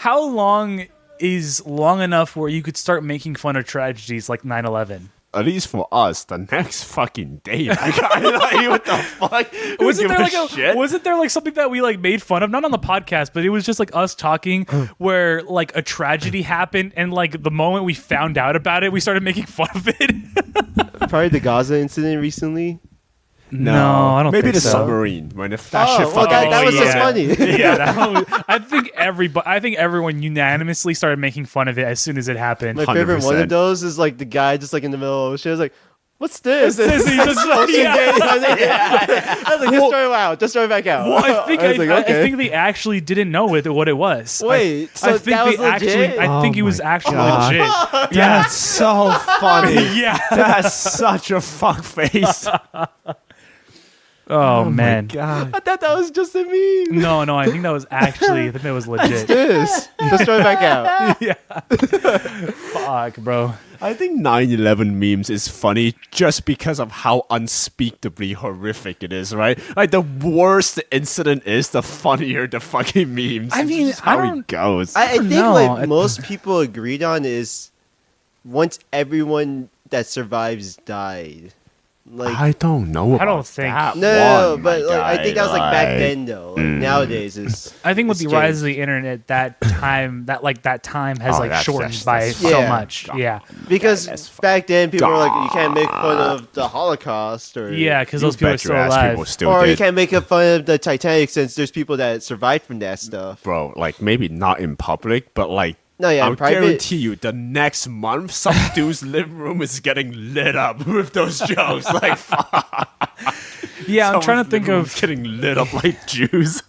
how long is long enough where you could start making fun of tragedies like 9/11? At least for us, the next fucking day. Like, what the fuck? Wasn't there like something that we like made fun of? Not on the podcast, but it was just like us talking where like a tragedy happened, and like the moment we found out about it, we started making fun of it. Probably the Gaza incident recently. No, I don't Maybe think the so. submarine when that shit fucking that was just funny. Yeah, I think everyone unanimously started making fun of it as soon as it happened. My favorite 100%. one of those is like the guy just like in the middle of the ocean. I was like, what's this? He's just I was like, just throw it out. Just throw it back out. Well, I think was like, I okay. think they actually didn't know what it was. Wait, so I think that was they actually. legit? I think it was actually God. legit. That's so funny. Yeah. That's such a fuck face. Oh man. God. I thought that was just a meme. No, I think that was actually. I think that was legit. This. Just throw it back out. Fuck, bro. I think 9/11 memes is funny just because of how unspeakably horrific it is, right? Like the worse the incident is, the funnier the fucking memes. I mean, It's just how I it don't- goes. I think know. like most people agreed on is once everyone that survives died. Like I don't know. I don't about think- that no, one, but my like, I guy. think that was like back Like, then though. Like, nowadays is I think with it's the rise changed. of the internet, that time has Oh, like shortened that's by so Yeah. much. Yeah, because that's back then people were like, you can't make fun of the Holocaust or yeah, because You those people are bet your still ass alive. people still or you did. can't make fun of the Titanic since there's people that survived from that stuff. Bro, like maybe not in public, but like No, yeah, in I'll private. guarantee you the next month some dude's living room is getting lit up with those jokes. Like fuck. Yeah, I'm trying to Someone's think living of. room's getting lit up like Jews.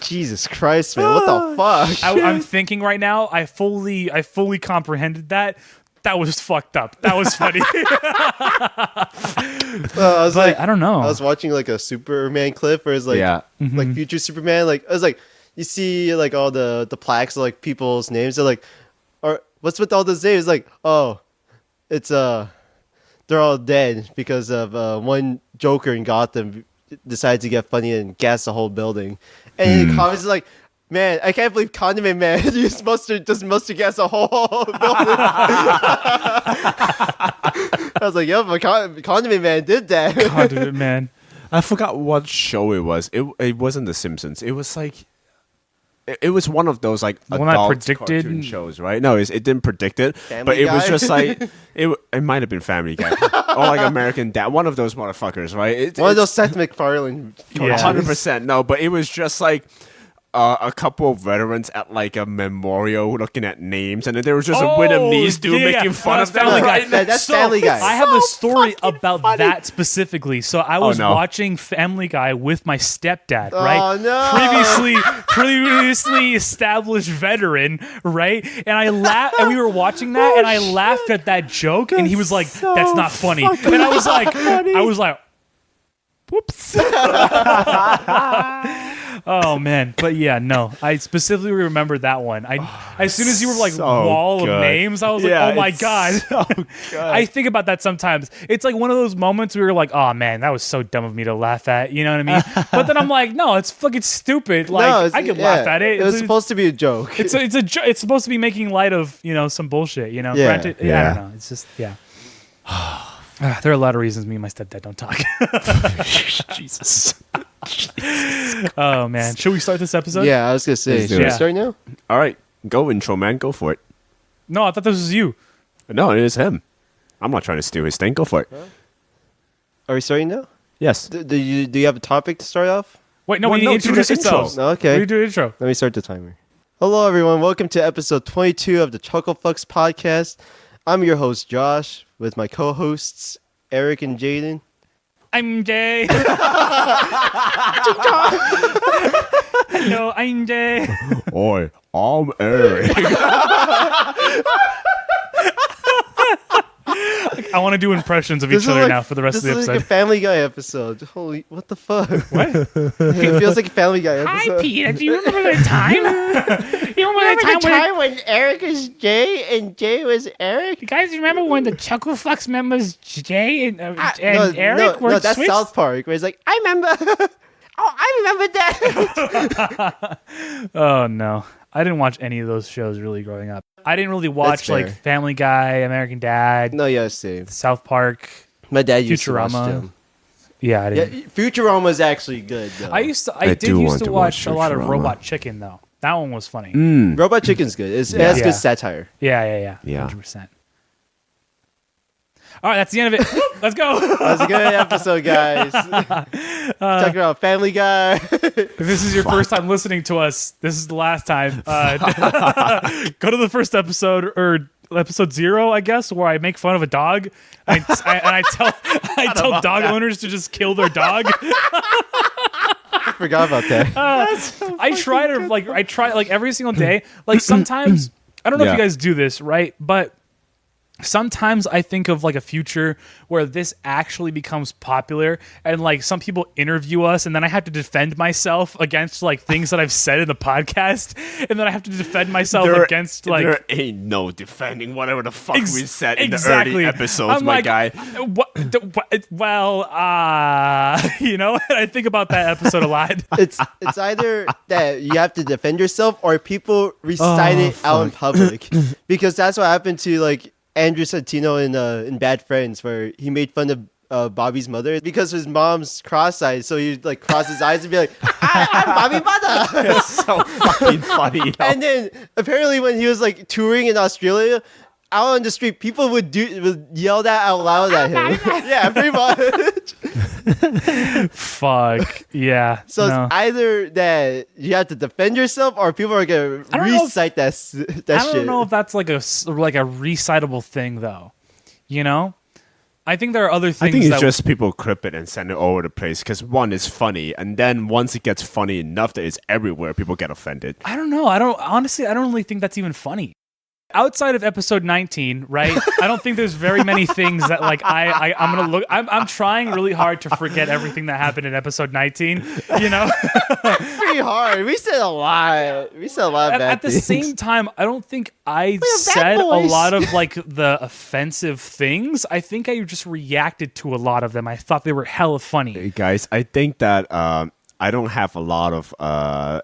Jesus Christ, man, what the fuck? I'm thinking right now. I fully comprehended that. That was fucked up. That was funny. I was like, I don't know. I was watching like a Superman clip where it's like, Yeah. like future Superman. Like I was like, you see like all the plaques of like people's names. They're like, or what's with all those names? Like, oh, it's they're all dead because of one Joker in Gotham decided to get funny and gas the whole building. And in the comments is like, man, I can't believe Condiment Man used mustard gas the whole building. I was like, yo, but Condiment Man did that. Condiment Man. I forgot what show it was. It wasn't The Simpsons. It was like it was one of those like One that adult predicted- cartoon shows, right? No, it didn't predict it, Family but it was Guy? just like it might have been Family Guy or like American Dad. One of those motherfuckers, right? One of those Seth MacFarlane. Yeah. 100%. No, but it was just like a couple of veterans at like a memorial looking at names, and then there was just a Vietnamese dude making fun of them. Family Guy. Right? That's Family Guy. I have a story about that specifically. So I was no. watching Family Guy with my stepdad, right? Oh no! Previously established veteran, right? And I laughed, and we were watching that, and I laughed at that joke, and he was like, "That's not funny," and I was like, "Whoops." Oh man, but yeah, no. I specifically remember that one. As soon as you were like so wall good. of names, I was like, Yeah, oh my it's god. so good. I think about that sometimes. It's like one of those moments where you're like, oh man, that was so dumb of me to laugh at. You know what I mean? But then I'm like, no, it's fucking stupid. Like No, I could laugh at it. It was supposed to be a joke. It's it's supposed to be making light of some bullshit. Yeah. Granted, I Yeah. don't know. It's just there are a lot of reasons me and my stepdad don't talk. Jesus. Oh man, should we start this episode? Yeah, I was gonna say. Let's do Should we it. start now? All right, go intro, man. Go for it. No, I thought this was you. No, it is him. I'm not trying to steal his thing. Go for it. Are we starting now? Yes. Do you have a topic to start off? Wait, no, Well, we need no, to do introduce the intro. ourselves. Okay. We do the intro. Let me start the timer. Hello, everyone. Welcome to episode 22 of the Chucklefux podcast. I'm your host, Josh, with my co-hosts, Eric and Jaden. I'm Jay. Hello, I'm Jay. Oi, I'm Eric. I want to do impressions of This each is other like- now for the rest of the This is episode. like a Family Guy episode. Holy, what the fuck? What? It feels like a Family Guy episode. Peter. Do you remember the time? You remember the time when Eric was Jay and Jay was Eric? you guys remember when the Chucklefux members Jay and No, Eric were no, that's switched? South Park, where it's like, I remember Oh, I remember that. Oh no, I didn't watch any of those shows really growing up. I didn't really watch fair. like Family Guy, American Dad, No, yeah, same. South Park. My dad used to watch Futurama. them. Yeah, I Yeah, didn't. Futurama is actually good though. I did do used want to to watch watch a lot of Futurama. Robot Chicken though. That one was funny. Robot Chicken's good. It has Yeah. good satire. Yeah. Yeah. 100%. All right, that's the end of it. Let's go. That was a good episode, guys. Talking about Family Guy. If this is your first time listening to us, this is the last time. Go to the first episode or episode 0, I guess, where I make fun of a dog. And I tell dog owners to just kill their dog. Forgot about that. I try every single day. Like sometimes I don't know if Yeah. you guys do this, right? But sometimes I think of like a future where this actually becomes popular and like some people interview us and then I have to defend myself against like things that I've said in the podcast and then I have to defend myself against like there ain't no defending whatever the fuck we said in exactly. the early episodes, I'm my like, guy. Well, you know, I think about that episode a lot. It's either that you have to defend yourself or people recite it out in public, because that's what happened to like Andrew Santino in Bad Friends, where he made fun of Bobby's mother because his mom's cross-eyed, so he'd like cross his eyes and be like, I'm Bobby mother. It's so fucking funny. And then apparently when he was like touring in Australia, out on the street, people would yell that out loud at him. Yeah, pretty much. Fuck. Yeah. So no. it's either that you have to defend yourself, or people are gonna I don't know if- recite that shit. I don't know if that's like a recitable thing though. You know, I think there are other things. I think it's that just people clip it and send it all over the place because one is funny, and then once it gets funny enough that it's everywhere, people get offended. I don't know. I don't really think that's even funny. Outside of episode 19, right? I don't think there's very many things that like I'm gonna look. I'm trying really hard to forget everything that happened in episode 19. You know, pretty hard. We said a lot. We said a lot of bad at the things. same time, I don't think I bad said a boys. lot of like the offensive things. I think I just reacted to a lot of them. I thought they were hella funny. Hey guys, I think that I don't have a lot of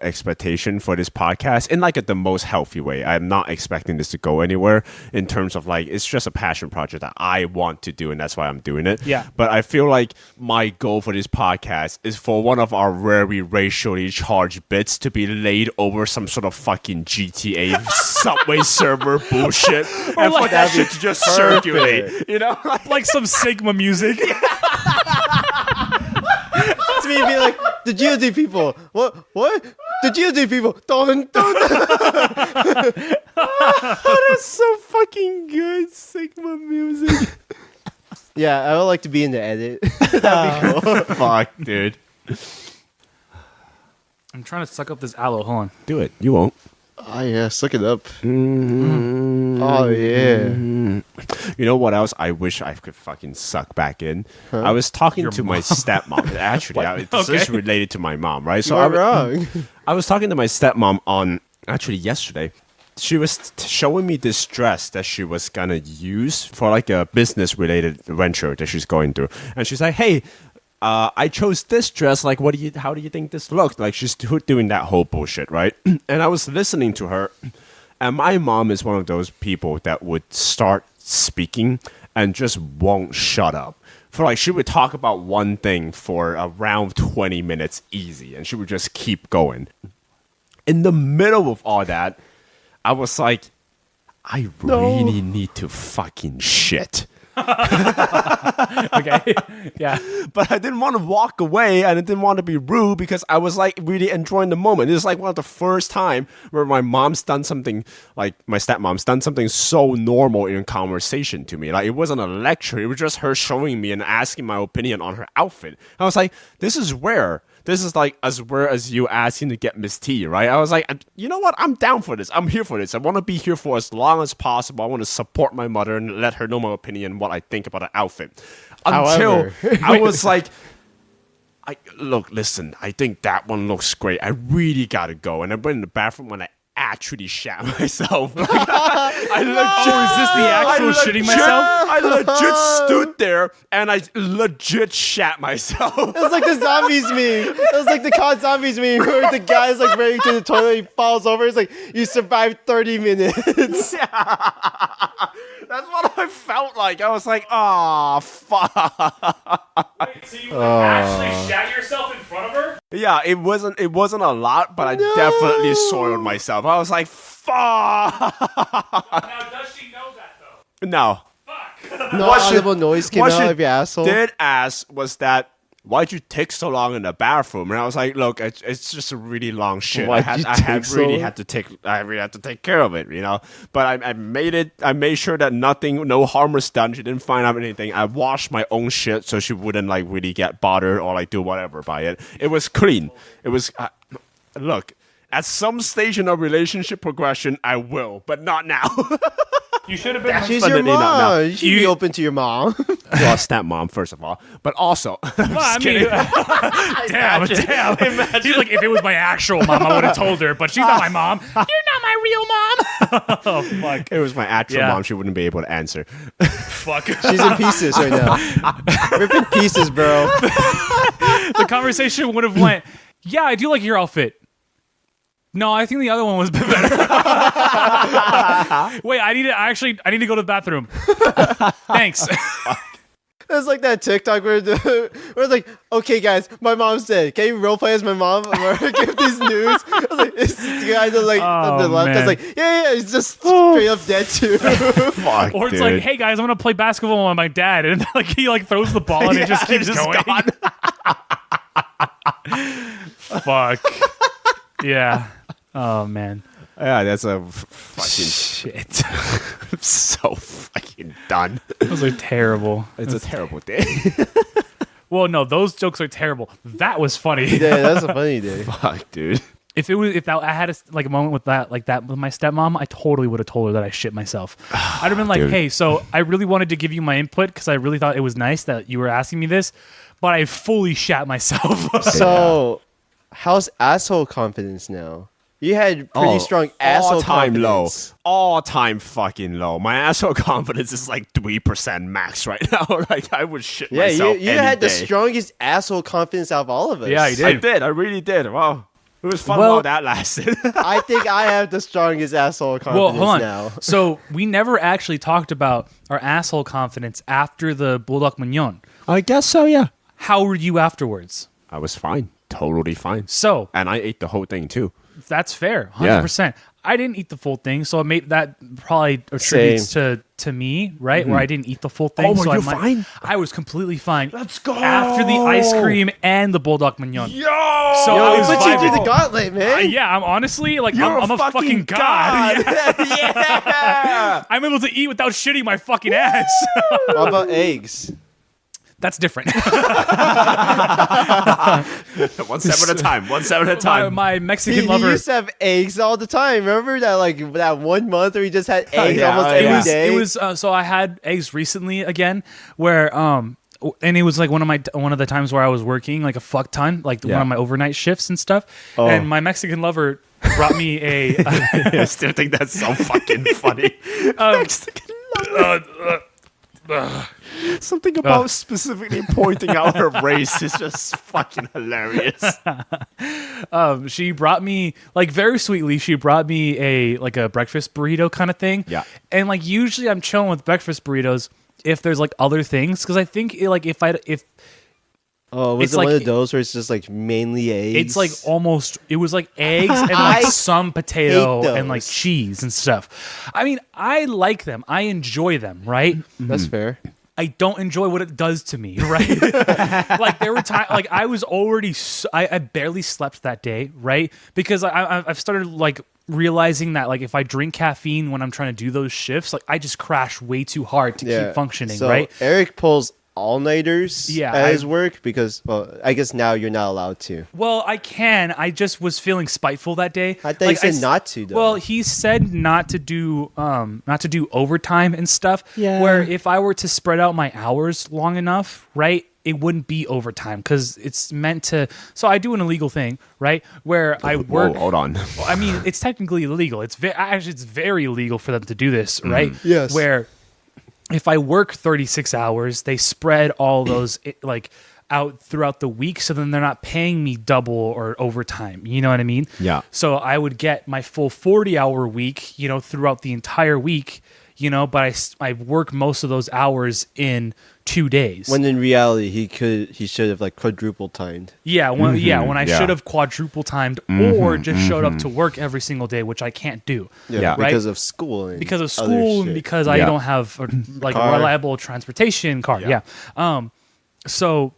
expectation for this podcast in like the most healthy way. I'm not expecting this to go anywhere in terms of like it's just a passion project that I want to do, and that's why I'm doing it. Yeah. But I feel like my goal for this podcast is for one of our very racially charged bits to be laid over some sort of fucking GTA Subway server bullshit, and for like- that shit to just circulate. You know, Like some Sigma music. To me, be like the GOD people. What? The GOD people. Dun, dun, dun. that's so fucking good, Sigma music. Yeah, I would like to be in the edit. That'd be cool. Fuck, dude. I'm trying to suck up this aloe. Hold on. Do it. You won't. Oh yeah, suck it up. Oh yeah. You know what else I wish I could fucking suck back in? I was talking to my stepmom. Actually, this is Okay. related to my mom, right? You are wrong. I was talking to my stepmom on actually yesterday. She was showing me this dress that she was gonna use for like a business related venture that she's going through, and she's like, "Hey, I chose this dress. Like, how do you think this looked?" Like, she's doing that whole bullshit, right? And I was listening to her, and my mom is one of those people that would start speaking and just won't shut up. For like, she would talk about one thing for around 20 minutes easy, and she would just keep going. In the middle of all that, I was like, I really need to fucking shit. Okay. Yeah. But I didn't want to walk away and I didn't want to be rude because I was like really enjoying the moment. It's like one of the first time where my mom's done something, like my stepmom's done something so normal in conversation to me. Like it wasn't a lecture. It was just her showing me and asking my opinion on her outfit. I was like, this is rare. This is like as rare as you asking to get Miss T, right? I was like, you know what? I'm down for this. I'm here for this. I want to be here for as long as possible. I want to support my mother and let her know my opinion, what I think about her outfit. Until However- I was like, listen, I think that one looks great. I really got to go. And I went in the bathroom and I actually shat myself. I legit, Oh, is this the actual shitting myself? I legit stood there and I legit shat myself. It was like the zombies meme. It was like the COD zombies meme where the guy's like running to the toilet, he falls over. It's like, you survived 30 minutes. That's what I felt like. I was like, oh, fuck. Wait, so you actually shat yourself in front of her? Yeah, it wasn't a lot, but I definitely soiled myself. I was like, fuck. Now, does she know that, though? No. No What she- audible noise came what out she of your asshole. did ask was that, why'd you take so long in the bathroom? And I was like, look, it's just a really long shit. Why'd you take so long? I really had to take care of it, you know. But I made sure that no harm was done. She didn't find out anything. I washed my own shit so she wouldn't like really get bothered or like do whatever by it. It was clean. It was look. At some stage in our relationship progression, I will, but not now. You should have been. She's your Definitely not, no. mom. You should be open to your mom. Well, stepmom, first of all, but also. Well, I mean, damn. He's like, if it was my actual mom, I would have told her, but she's not my mom. You're not my real mom. Oh, fuck. It was my actual Yeah. mom. She wouldn't be able to answer. Fuck. She's in pieces right now. Rip in pieces, bro. The conversation would have went, yeah, I do like your outfit. No, I think the other one was better. Wait, I need to go to the bathroom. Thanks. It's like that TikTok where it's like, okay, guys, my mom's dead. Can you roleplay as my mom or give these news? I was like, it's the guy that like on the left. That's man. like, yeah, he's just straight up dead too. Fuck, Or it's dude. like, hey guys, I'm gonna play basketball with my dad, and like he like throws the ball and it just keeps going. gone. Fuck. Yeah. Oh man. Yeah, that's a fucking Shit. I'm so fucking done. Those are terrible. It's a terrible day. Well, no, those jokes are terrible. That was funny. Yeah, that's a funny day. Fuck, dude. If I had a moment with that with my stepmom, I totally would have told her that I shit myself. I'd have been like, Dude. hey, so I really wanted to give you my input because I really thought it was nice that you were asking me this, but I fully shat myself. So, how's asshole confidence now? You had pretty strong asshole all-time confidence. low. All-time fucking low. My asshole confidence is like 3% max right now. Like, I would shit Yeah, myself you any had the day. strongest asshole confidence out of all of us. Yeah, you did. I did. I really did. Wow. It was fun Well- while that lasted. I think I have the strongest asshole Well, confidence hold on. now. So we never actually talked about our asshole confidence after the Bulldog Mignon. I guess so, yeah. How were you afterwards? I was fine. Totally fine. So And I ate the whole thing, too. that's fair, 100%. I didn't eat the full thing, so it made that probably attributes to me, right? Where I didn't eat the full thing. Oh, were so you I fine? I was completely fine. Let's go. After the ice cream and the Bulldog Mignon. Yo! So I Yo, was put you vibing. through the gauntlet, man. Yeah, I'm honestly like You're I'm a fucking god. Yeah. I'm able to eat without shitting my fucking ass. What about eggs? That's different. One step at a time. One step at a time. my Mexican He lover. used to have eggs all the time. Remember that that 1 month where he just had eggs yeah, almost oh, every yeah. day? It was so I had eggs recently again, where and it was like one of the times where I was working like a fuck ton, like one Yeah. of my overnight shifts and stuff. Oh. And my Mexican lover brought me a I still think that's so fucking funny. Something about specifically pointing out her race is just fucking hilarious. she brought me like very sweetly. She brought me a breakfast burrito kind of thing. Yeah. And like usually I'm chilling with breakfast burritos if there's like other things because I think if Oh, was It's it like- one of those where it's just like mainly eggs? it's like almost it was like eggs and like I some potato hate and like those. cheese and stuff. I mean, I like them. I enjoy them, right? That's fair. I don't enjoy what it does to me, right? Like there were times, like I was already, I barely slept that day, right? Because I've started like realizing that like if I drink caffeine when I'm trying to do those shifts, like I just crash way too hard to keep functioning, so right? Eric pulls all-nighters Yeah, at his work because, well, I guess now you're not allowed to. Well, I can. I just was feeling spiteful that day. I thought you said not to, though. Well, he said not to do overtime and stuff. Yeah. Where if I were to spread out my hours long enough, right, it wouldn't be overtime because it's meant to. So I do an illegal thing, right? Where I work. Whoa, hold on. I mean, it's technically illegal. Actually, it's very illegal for them to do this, right? Yes. Where if I work 36 hours, they spread all those like out throughout the week, so then they're not paying me double or overtime. You know what I mean? Yeah. So I would get my full 40-hour week, you know, throughout the entire week, you know, but I work most of those hours in 2 days. When in reality, he should have like quadruple timed. Yeah, when I yeah. should have quadruple timed or just showed up to work every single day, which I can't do. Yeah. Right? Because of school. And Because of other school and shit. because I Yeah. don't have like a Car. reliable transportation car. Yeah. So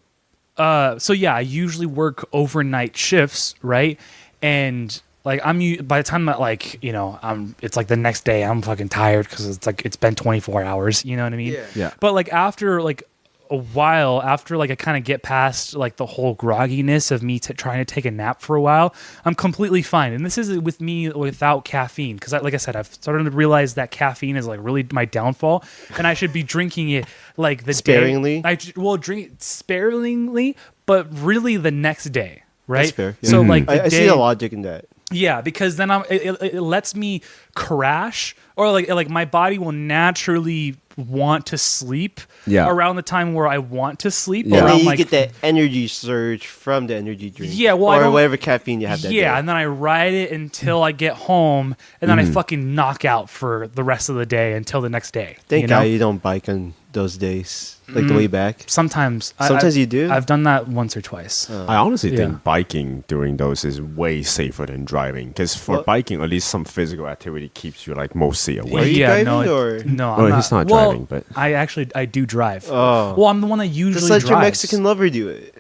I usually work overnight shifts, right? And like by the time that like, you know, it's like the next day I'm fucking tired because it's like it's been 24 hours, you know what I mean? Yeah. But like after like a while, after like I kind of get past like the whole grogginess of me trying to take a nap for a while, I'm completely fine. And this is with me without caffeine because like I said, I've started to realize that caffeine is like really my downfall, and I should be drinking it like the Sparingly? day. Will drink it sparingly, but really the next day, right? That's fair, yeah. So like the I see day- the logic in that. yeah, because then it lets me crash, or like my body will naturally want to sleep around the time where I want to sleep. Yeah. And Around then you like get that energy surge from the energy drink. Yeah, well, I or don't- whatever caffeine you have that day. and then I ride it until I get home, and then I fucking knock out for the rest of the day until the next day. Thank you God know? you don't bike on those days, like the way back. Sometimes Sometimes you do? I've done that once or twice. I honestly Yeah. think biking during those is way safer than driving because for Well- biking, at least some physical activity keeps you like mostly Are awake. you driving, no, or- no, Well, I'm he's not well, driving, but- I do drive. Oh. Well, I'm the one that usually Just let drives. your Mexican lover do it.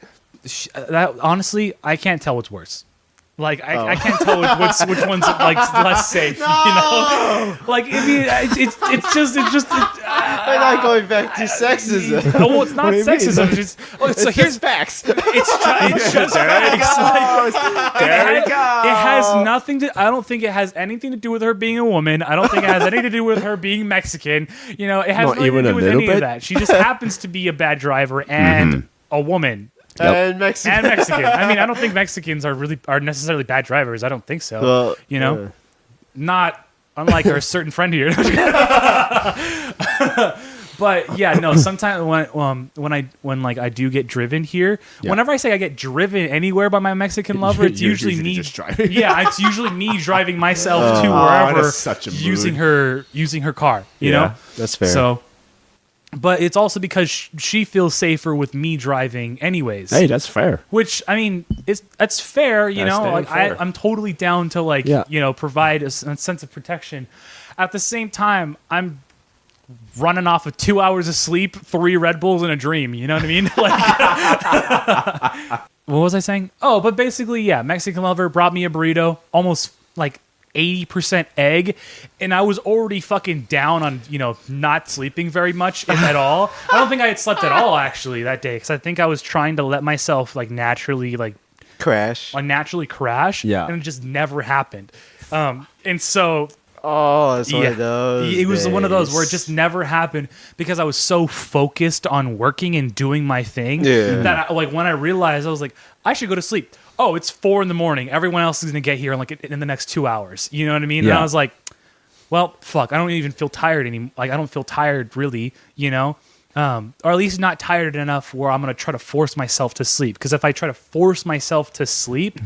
That honestly, I can't tell what's worse. Like I Oh. can't tell which one's like less safe. You know, like I mean, it's just. We're not going back to sexism. Oh, well, it's not What do you mean? sexism. So here's facts. it's just facts. Like, There we go. It has nothing to. I don't think it has anything to do with her being a woman. I don't think it has anything to do with her being Mexican. You know, it has Not nothing even to a do with little any of bit? that. She just happens to be a bad driver and a woman. And Mexican. And Mexican. I mean, I don't think Mexicans are necessarily bad drivers. I don't think so. Well, you know, not unlike our certain friend here. But yeah, no. Sometimes when I do get driven here, whenever I say I get driven anywhere by my Mexican lover, it's You're usually usually me just driving. Yeah, it's usually me driving myself to wherever that's such a mood. using her car. You Yeah. know, That's fair. So. But it's also because she feels safer with me driving anyways. Hey, that's fair. Which, I mean, that's fair, you That's know. damn Like fair. I'm totally down to like, Yeah. you know, provide a sense of protection. At the same time, I'm running off of 2 hours of sleep, 3 Red Bulls, and a dream. You know what I mean? Like, what was I saying? Oh, but basically, yeah, Mexican lover brought me a burrito, almost like 80% egg, and I was already fucking down on, you know, not sleeping very much, if at all. I don't think I had slept at all actually that day, because I think I was trying to let myself like naturally Crash. crash, Yeah. and it just never happened. And so Oh, it's one of those. it was one of those where it days. just never happened because I was so focused on working and doing my thing that like when I realized, I was like, I should go to sleep. Oh, it's 4 a.m. Everyone else is gonna get here in the next 2 hours. You know what I mean? And Yeah. I was like, well, fuck. I don't even feel tired anymore. Like I don't feel tired really. You know. Or at least not tired enough where I'm going to try to force myself to sleep. Because if I try to force myself to sleep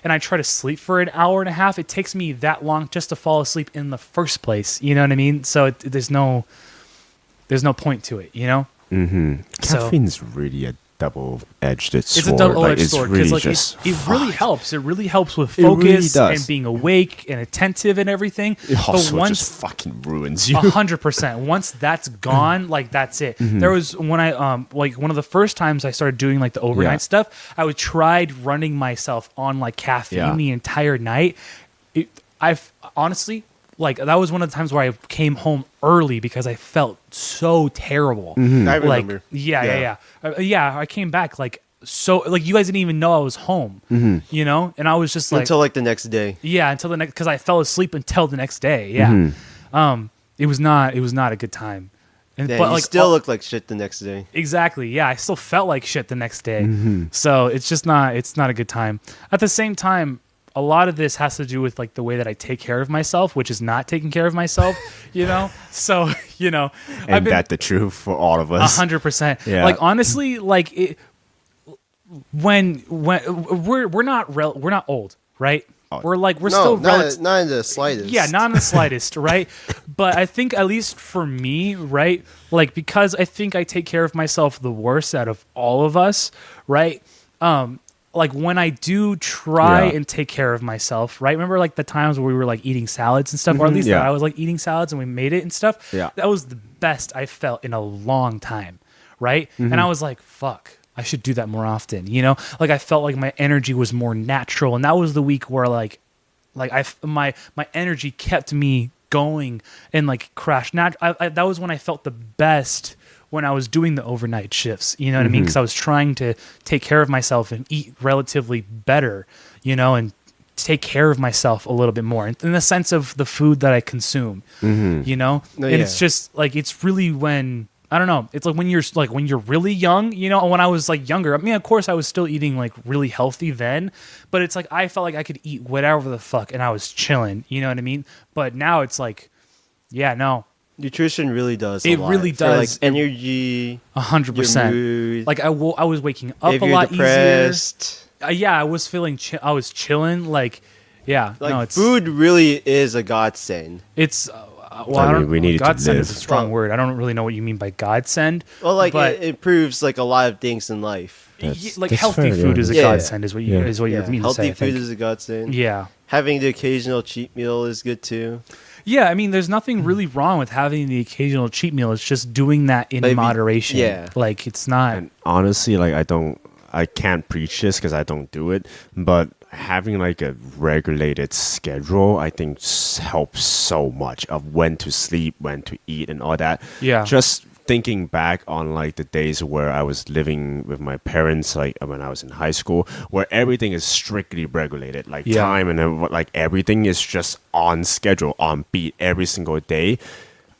and I try to sleep for an hour and a half, it takes me that long just to fall asleep in the first place. You know what I mean? So there's no point to it, you know? So- Caffeine's really a double-edged sword. It's a double-edged it's sword really because like just it really fucked. helps. It really helps with It really focus does. and being awake and attentive and everything. It also but once just fucking ruins you. 100%. Once that's gone, like that's it. There was when I like one of the first times I started doing like the overnight Yeah. stuff, I tried running myself on like caffeine Yeah. the entire night. I've honestly like that was one of the times where I came home early because I felt so terrible. I Like remember. yeah. I came back like so like you guys didn't even know I was home, you know, and I was just like Until like the next day. yeah, until the next because I fell asleep until the next day. Yeah, it was not a good time, Yeah, but you like still look like shit the next day. exactly, yeah, I still felt like shit the next day. So it's not a good time. At the same time, a lot of this has to do with like the way that I take care of myself, which is not taking care of myself, So, And that's the truth for all of us. 100%. Yeah. Like honestly, like when we're not old, right? We're still relative. Not in the slightest. Yeah, not in the slightest, right? But I think at least for me, right? Like because I think I take care of myself the worst out of all of us, right? Like when I do try and take care of myself, right? Remember like the times where we were like eating salads and stuff, or at least that I was like eating salads and we made it and stuff? Yeah. That was the best I felt in a long time, right? And I was like, fuck, I should do that more often, Like I felt like my energy was more natural. And that was the week where my energy kept me going and like crashed. That was when I felt the best when I was doing the overnight shifts, you know what I mean? Because I was trying to take care of myself and eat relatively better, and take care of myself a little bit more in the sense of the food that I consume, And it's just like, it's really when, I don't know, it's like when you're really young, when I was like younger, I mean, of course I was still eating like really healthy then, but it's like, I felt like I could eat whatever the fuck and I was chilling, you know what I mean? But now it's like, yeah, no. Nutrition really does. It a lot really for, does. like energy, 100%. mood. Like I was waking up If a you're lot depressed, easier. Yeah, I was feeling. I was chilling. Like, yeah, like no, it's food really is a godsend. It's. Well, I I mean, don't. we needed to godsend live. is a strong Well- word. I don't really know what you mean by godsend. Well, like but it improves like a lot of things in life. like that's healthy fair, food yeah. is a Yeah. godsend. Is what you Yeah. is what you're meaning to say. Healthy I think. food is a godsend. Yeah. Having the occasional cheat meal is good too. Yeah, I mean, there's nothing really wrong with having the occasional cheat meal. It's just doing that in Maybe- moderation. yeah. Like it's not. And honestly, like I can't preach this because I don't do it, but having like a regulated schedule, I think helps so much of when to sleep, when to eat, and all that. Yeah. Just thinking back on like the days where I was living with my parents, like when I was in high school, where everything is strictly regulated, like Yeah. time and like everything is just on schedule, on beat every single day.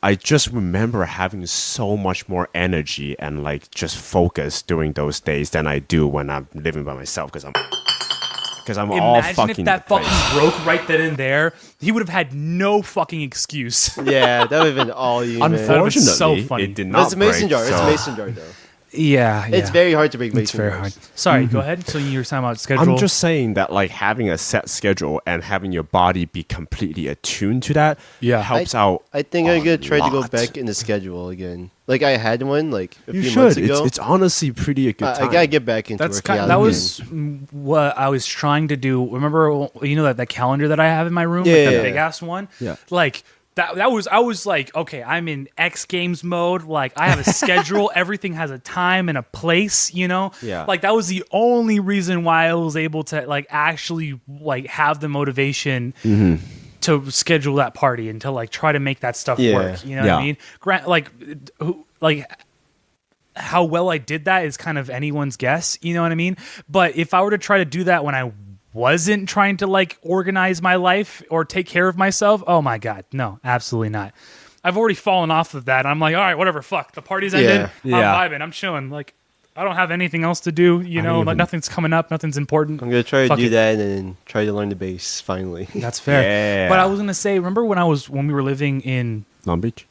I just remember having so much more energy and like just focus during those days than I do when I'm living by myself because I'm all Imagine fucking if that depressed. fucking broke right then and there. He would have had no fucking excuse. Yeah, that would have been all you. man. Unfortunately, so funny. it did But not it's a mason break, jar. It's so- a mason jar though. Yeah, It's very hard to break mason It's very jars. hard. Sorry, go ahead. So you were talking about schedule. I'm just saying that like having a set schedule and having your body be completely attuned to that helps out. I think I'm gonna try to go lot. back in the schedule again. Like I had one like a You few should. months ago. It's honestly pretty a good I time. gotta get back into That's working kind. out That again. was what I was trying to do. Remember, that calendar that I have in my room, like Yeah. that big ass one. Yeah. Like that was. I was like, okay, I'm in X Games mode. Like I have a schedule. Everything has a time and a place. Yeah. Like that was the only reason why I was able to like actually like have the motivation. To schedule that party and to like try to make that stuff Yeah. work. You know what I Yeah. mean? Like how well I did that is kind of anyone's guess, you know what I mean? But if I were to try to do that when I wasn't trying to like organize my life or take care of myself, oh my God, no, absolutely not. I've already fallen off of that. I'm like, all right, whatever, fuck. The party's ended. Yeah. I'm vibing. I'm chilling. Like, I don't have anything else to do, you know, like nothing's coming up, nothing's important. I'm gonna try to Fuck do it. that and then try to learn the bass finally. That's fair. Yeah. But I was gonna say, remember when we were living in Long Beach.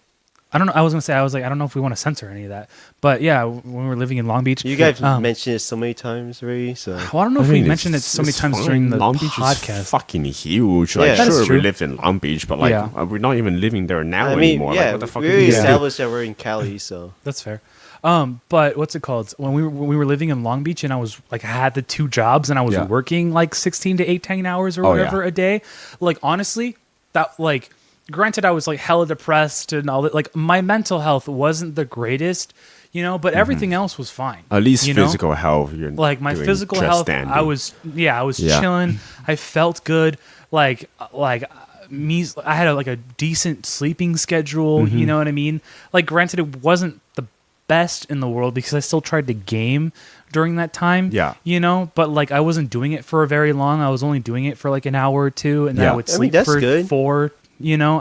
I don't know. I don't know if we want to censor any of that. But yeah, when we were living in Long Beach. You guys um, mentioned it so many times already, so Well, I don't know if we mentioned it so many it's times fine. during the Long Beach podcast. is fucking huge. Like, Yeah. That is sure, true. we live in Long Beach, but like, Yeah. we're not even living there now I mean, anymore. yeah, like, what the fuck we are already we gonna do? established that we're in Cali, so That's fair. But what's it called? When we were living in Long Beach and I was like, I had the two jobs and I was Yeah. working like 16 to 18 hours or Oh, whatever yeah. a day. Like, honestly, that like, granted, I was like hella depressed and all that. Like, my mental health wasn't the greatest, you know, but everything else was fine. At least you know? physical health. You're Like my doing physical just health, dandy. I was Yeah. chilling. I felt good. Like me, I had a decent sleeping schedule. Mm-hmm. You know what I mean? Like, granted, it wasn't the best in the world because I still tried to game during that time. Yeah. you know, but like I wasn't doing it for very long. I was only doing it for like an hour or two, and then Yeah. I would I mean, sleep that's for good. 4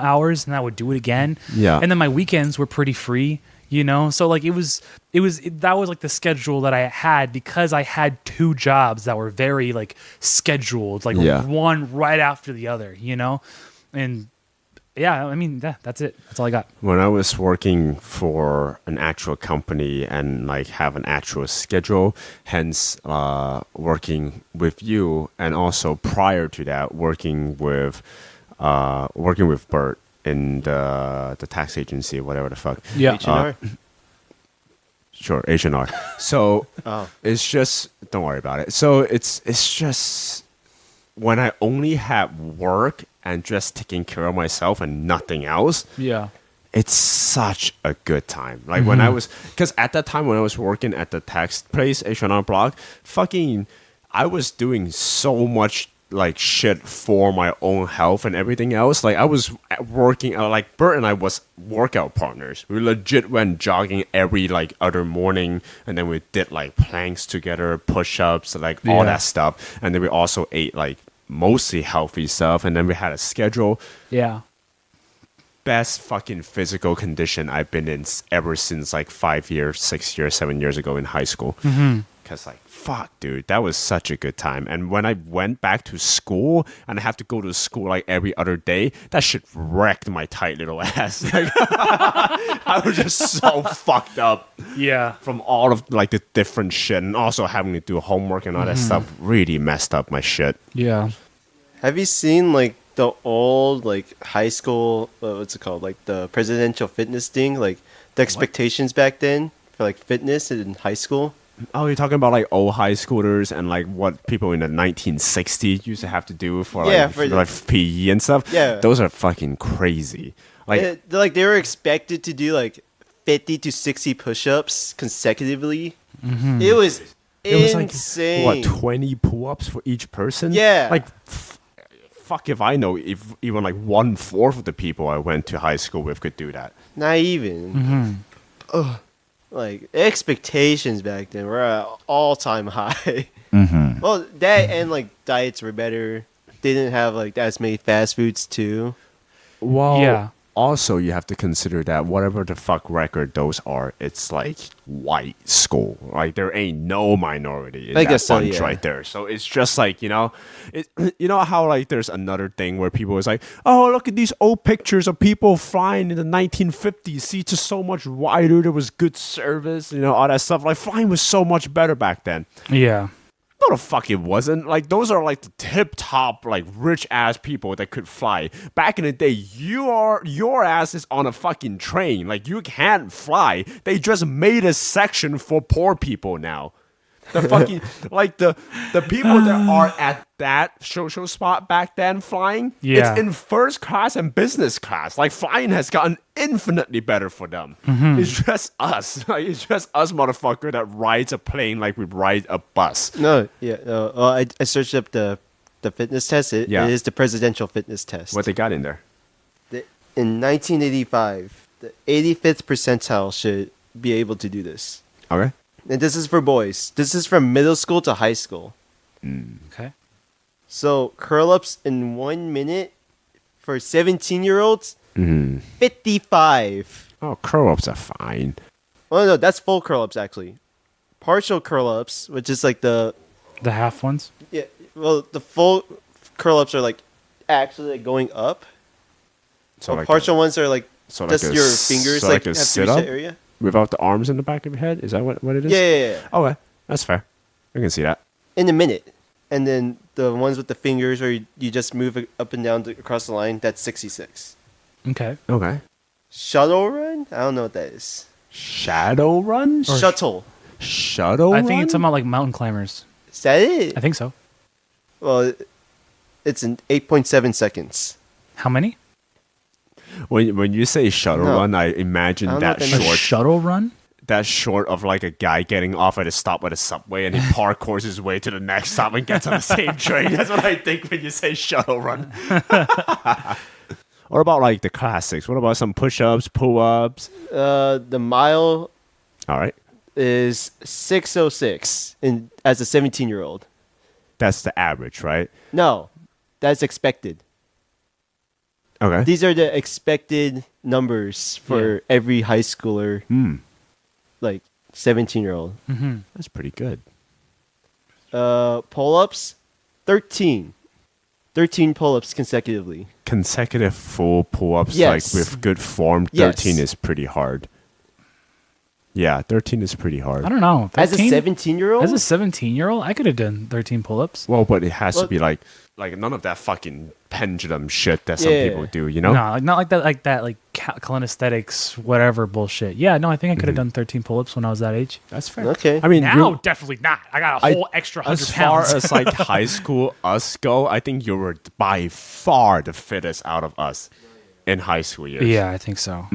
hours, and I would do it again. Yeah. and then my weekends were pretty free. you know? So like that was like the schedule that I had because I had two jobs that were very like scheduled, like Yeah. one right after the other, you know? And yeah, I mean, that's it. That's all I got. When I was working for an actual company and like have an actual schedule, hence working with you, and also prior to that working with Bert in the tax agency, whatever the fuck. Yeah. H&R? Sure, H&R. So Oh. it's just, don't worry about it. So it's just when I only have work and just taking care of myself and nothing else, Yeah. it's such a good time. Like when I was, because at that time when I was working at the tax place, H&R Block, I was doing so much like shit for my own health and everything else. Like I was working, like Bert and I was workout partners. We legit went jogging every like other morning, and then we did like planks together, push-ups, like all Yeah. that stuff. And then we also ate like mostly healthy stuff, and then we had a schedule. Yeah. Best fucking physical condition I've been in ever since like 5 years, 6 years, 7 years ago in high school. Because like, fuck, dude, that was such a good time. And when I went back to school and I have to go to school like every other day, that shit wrecked my tight little ass. Like, I was just so fucked up Yeah. from all of like the different shit, and also having to do homework and all that stuff really messed up my shit. Yeah. Have you seen like the old like high school? What's it called? Like the presidential fitness thing. Like the expectations back then for like fitness in high school. Oh, you're talking about like old high schoolers and like what people in the 1960s used to have to do for like, Yeah, for for like PE and stuff. Yeah. Those are fucking crazy. Like, They were expected to do like 50 to 60 push-ups consecutively. It was it was insane. like, what, 20 pull-ups for each person? Yeah. Like, fuck if I know if even like 1/4 of the people I went to high school with could do that. Not even. Like expectations back then were at all-time high. Well, that and like diets were better. They didn't have like as many fast foods too. Well, Yeah. also you have to consider that whatever the fuck record those are, it's like white school. Like there ain't no minority in I that guess so, bunch yeah. right there. So it's just like, you know, you know how like there's another thing where people is like, oh, look at these old pictures of people flying in the 1950s. Seats are so much wider. There was good service, you know, all that stuff. Like flying was so much better back then. Yeah. No, the fuck it wasn't. Like those are like the tip top, like rich ass people that could fly. Back in the day, your ass is on a fucking train. Like you can't fly. They just made a section for poor people now. The fucking like the people that are at that social spot back then flying, Yeah. it's in first class and business class. Like flying has gotten infinitely better for them. It's just us. Like it's just us motherfucker that rides a plane like we ride a bus. No, yeah. I searched up the fitness test. It is the presidential fitness test. What they got in there? In 1985, the 85th percentile should be able to do this. Okay. And this is for boys. This is from middle school to high school. Okay. So curl ups in 1 minute for 17-year-olds, 55. Oh, curl ups are fine. Oh no, that's full curl ups actually. Partial curl ups, which is like the half ones. the full curl ups are like actually like going up. So Or partial ones are like so just like a your s- fingers so like like a have to reach sit-up? that area. without the arms in the back of your head. Is that what it is? Yeah. Okay, that's fair. I can see that. In a minute. And then the ones with the fingers where you just move it up and down across the line, that's 66. Okay. Okay. Shuttle run? I don't know what that is. Shadow run? Shuttle. Shuttle I run? think it's about like mountain climbers. Is that it? I think so. Well, it's in 8.7 seconds. How many? When you say shuttle No. run, I imagine I don't know that what that means. A short. shuttle run? That short of like a guy getting off at a stop at a subway and he parkours his way to the next stop and gets on the same train. That's what I think when you say shuttle run. What about like the classics? What about some push-ups, pull-ups? The mile All right. is 6:06 as a 17-year-old. That's the average, right? No, that's expected. Okay. These are the expected numbers for every high schooler, like 17-year-old. That's pretty good. Pull-ups, 13. 13 pull-ups consecutively. Consecutive full pull-ups, Yes. like with good form, Yes. 13 is pretty hard. Yeah, 13 is pretty hard. I don't know. As a 13? 17-year-old? As a 17-year-old, I could have done 13 pull-ups. Well, but it has Well- to be like none of that fucking pendulum shit that some Yeah. people do, you know? No, like, not like that, like calisthenics, whatever bullshit. Yeah, no, I think I could have done 13 pull-ups when I was that age. That's fair. Okay. I mean, Now, definitely not. I got a I- whole extra 100 as far pounds. as like high school us go, I think you were by far the fittest out of us in high school years. Yeah, I think so.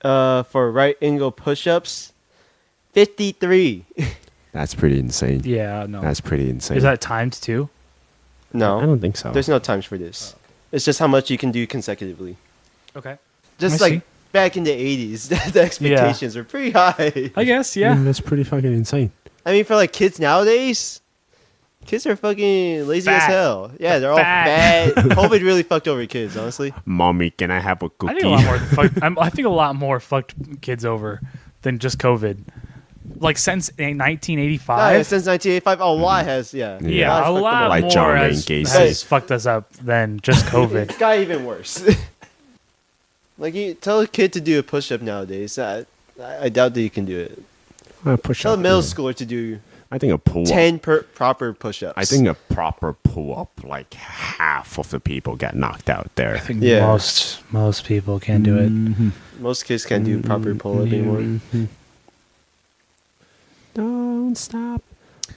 For right angle push-ups, 53. That's pretty insane. Yeah, no. That's pretty insane. Is that timed too? No. I don't think so. There's no times for this. It's just how much you can do consecutively. Okay. Just I like see. back in the 80s, the expectations were pretty high. I guess, yeah. That's pretty fucking insane. I mean, for like kids nowadays, kids are fucking lazy as Fat. hell. Yeah, they're all Fat. fat. COVID really fucked over kids, honestly. Mommy, can I have a cookie? I think a lot more. I think a lot more fucked kids over than just COVID. Like since 1985. No, since 1985, a lot has, yeah. Yeah, a has fucked them lot over. Like more John Wayne has, Gacy. has fucked us up than just COVID. It's got even worse. Like, you tell a kid to do a push-up nowadays. I doubt that you can do it. Push Tell a up. middle schooler to do I think a pull up. 10 proper push-ups. I think a proper pull up, like half of the people get knocked out there. I think Yeah. most people can do it. most kids can't do proper pull-up anymore. Don't stop.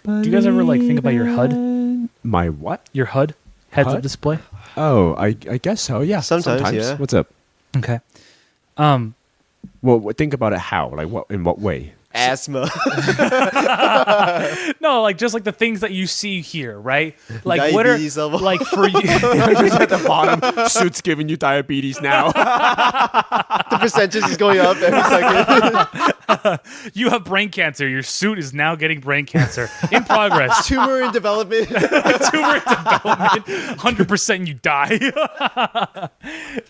Do you guys ever like think about your HUD? My what? Your HUD, heads-up HUD? display. Oh, I guess so. Yeah. Sometimes, yeah. What's up? Okay. Well, think about it. How? Like what? In what way? Asthma. No, like just like the things that you see here, right? Like what are Diabetes level. like for you? At the bottom, suit's giving you diabetes now. The percentage is going up every second. You have brain cancer. Your suit is now getting brain cancer in progress. Tumor in development. Tumor in development. 100% you die.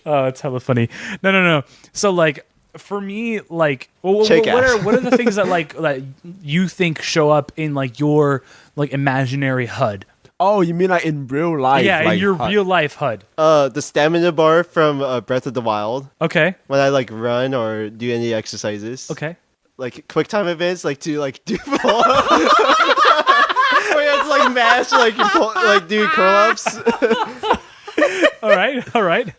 Oh, it's hella funny. No. So like for me, like what Check out. are the things that like that you think show up in like your like imaginary HUD? Oh, you mean like in real life? Yeah, like in your HUD. real life HUD. The stamina bar from Breath of the Wild. Okay. When I like run or do any exercises. Okay. Like quick time events, like to like do pull Where you have to like mash, like do curl ups. All right.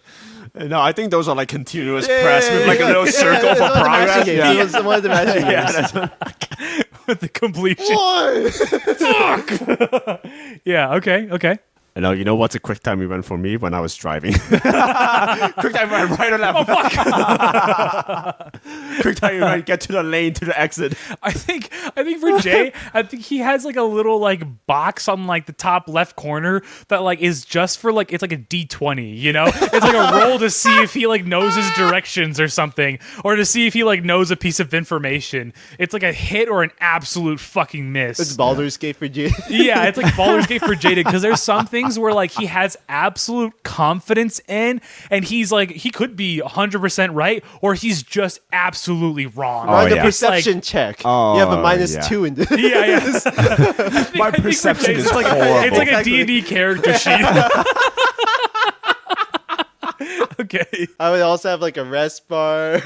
No, I think those are like continuous press with like a little circle for It's one of the progress. matching games. It's one of the matching games. With the completion. What? Yeah. Okay. No, you know what's a quick time event for me when I was driving? Quick time event, right or left? Quick time event, get to the lane, to the exit. I think for Jay, I think he has like a little like box on like the top left corner that like is just for like it's like a D20, you know? It's like a roll to see if he like knows his directions or something, or to see if he like knows a piece of information. It's like a hit or an absolute fucking miss. It's Baldur's Gate for G. Yeah, it's like Baldur's Gate for Jaded because there's some things where like he has absolute confidence in, and he's like he could be 100% right, or he's just absolutely wrong. Oh, On the yeah. perception check. Oh, You have a minus yeah. 2 in this. Yeah. My I think for perception Jay, is it's like horrible. it's like a Exactly. D&D character sheet. Okay. I would also have like a rest bar, I a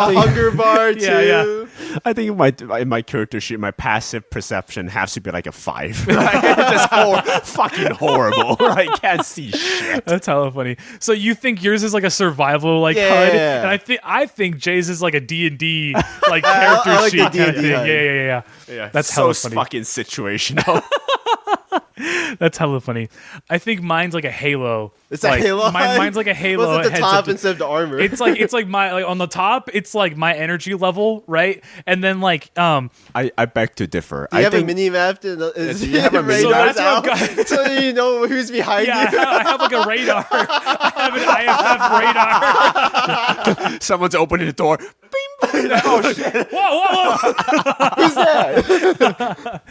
think, hunger bar too. Yeah. I think in my character sheet, my passive perception has to be like a 5. Like, it's just fucking horrible. I can't see shit. That's hella funny. So you think yours is like a survival like Yeah, HUD, yeah, yeah. and I think Jay's is like a D&D like character I like the sheet kind of D&D thing. HUD. Yeah. Yeah, That's so hella funny. fucking situational. That's hella funny. I think mine's like a Halo. It's like, a Halo. Mine's like a Halo. What's at the heads top up- instead of the armor? It's like my like on the top. It's like my energy level, right? And then like I beg to differ. Do you I have think a mini map? Do you have a mini So map? that's what I'm got- so you know who's behind yeah, you. I have like a radar. I have an IFF radar. someone's opening the door. Bing, bing. Oh shit! Whoa. Who's that?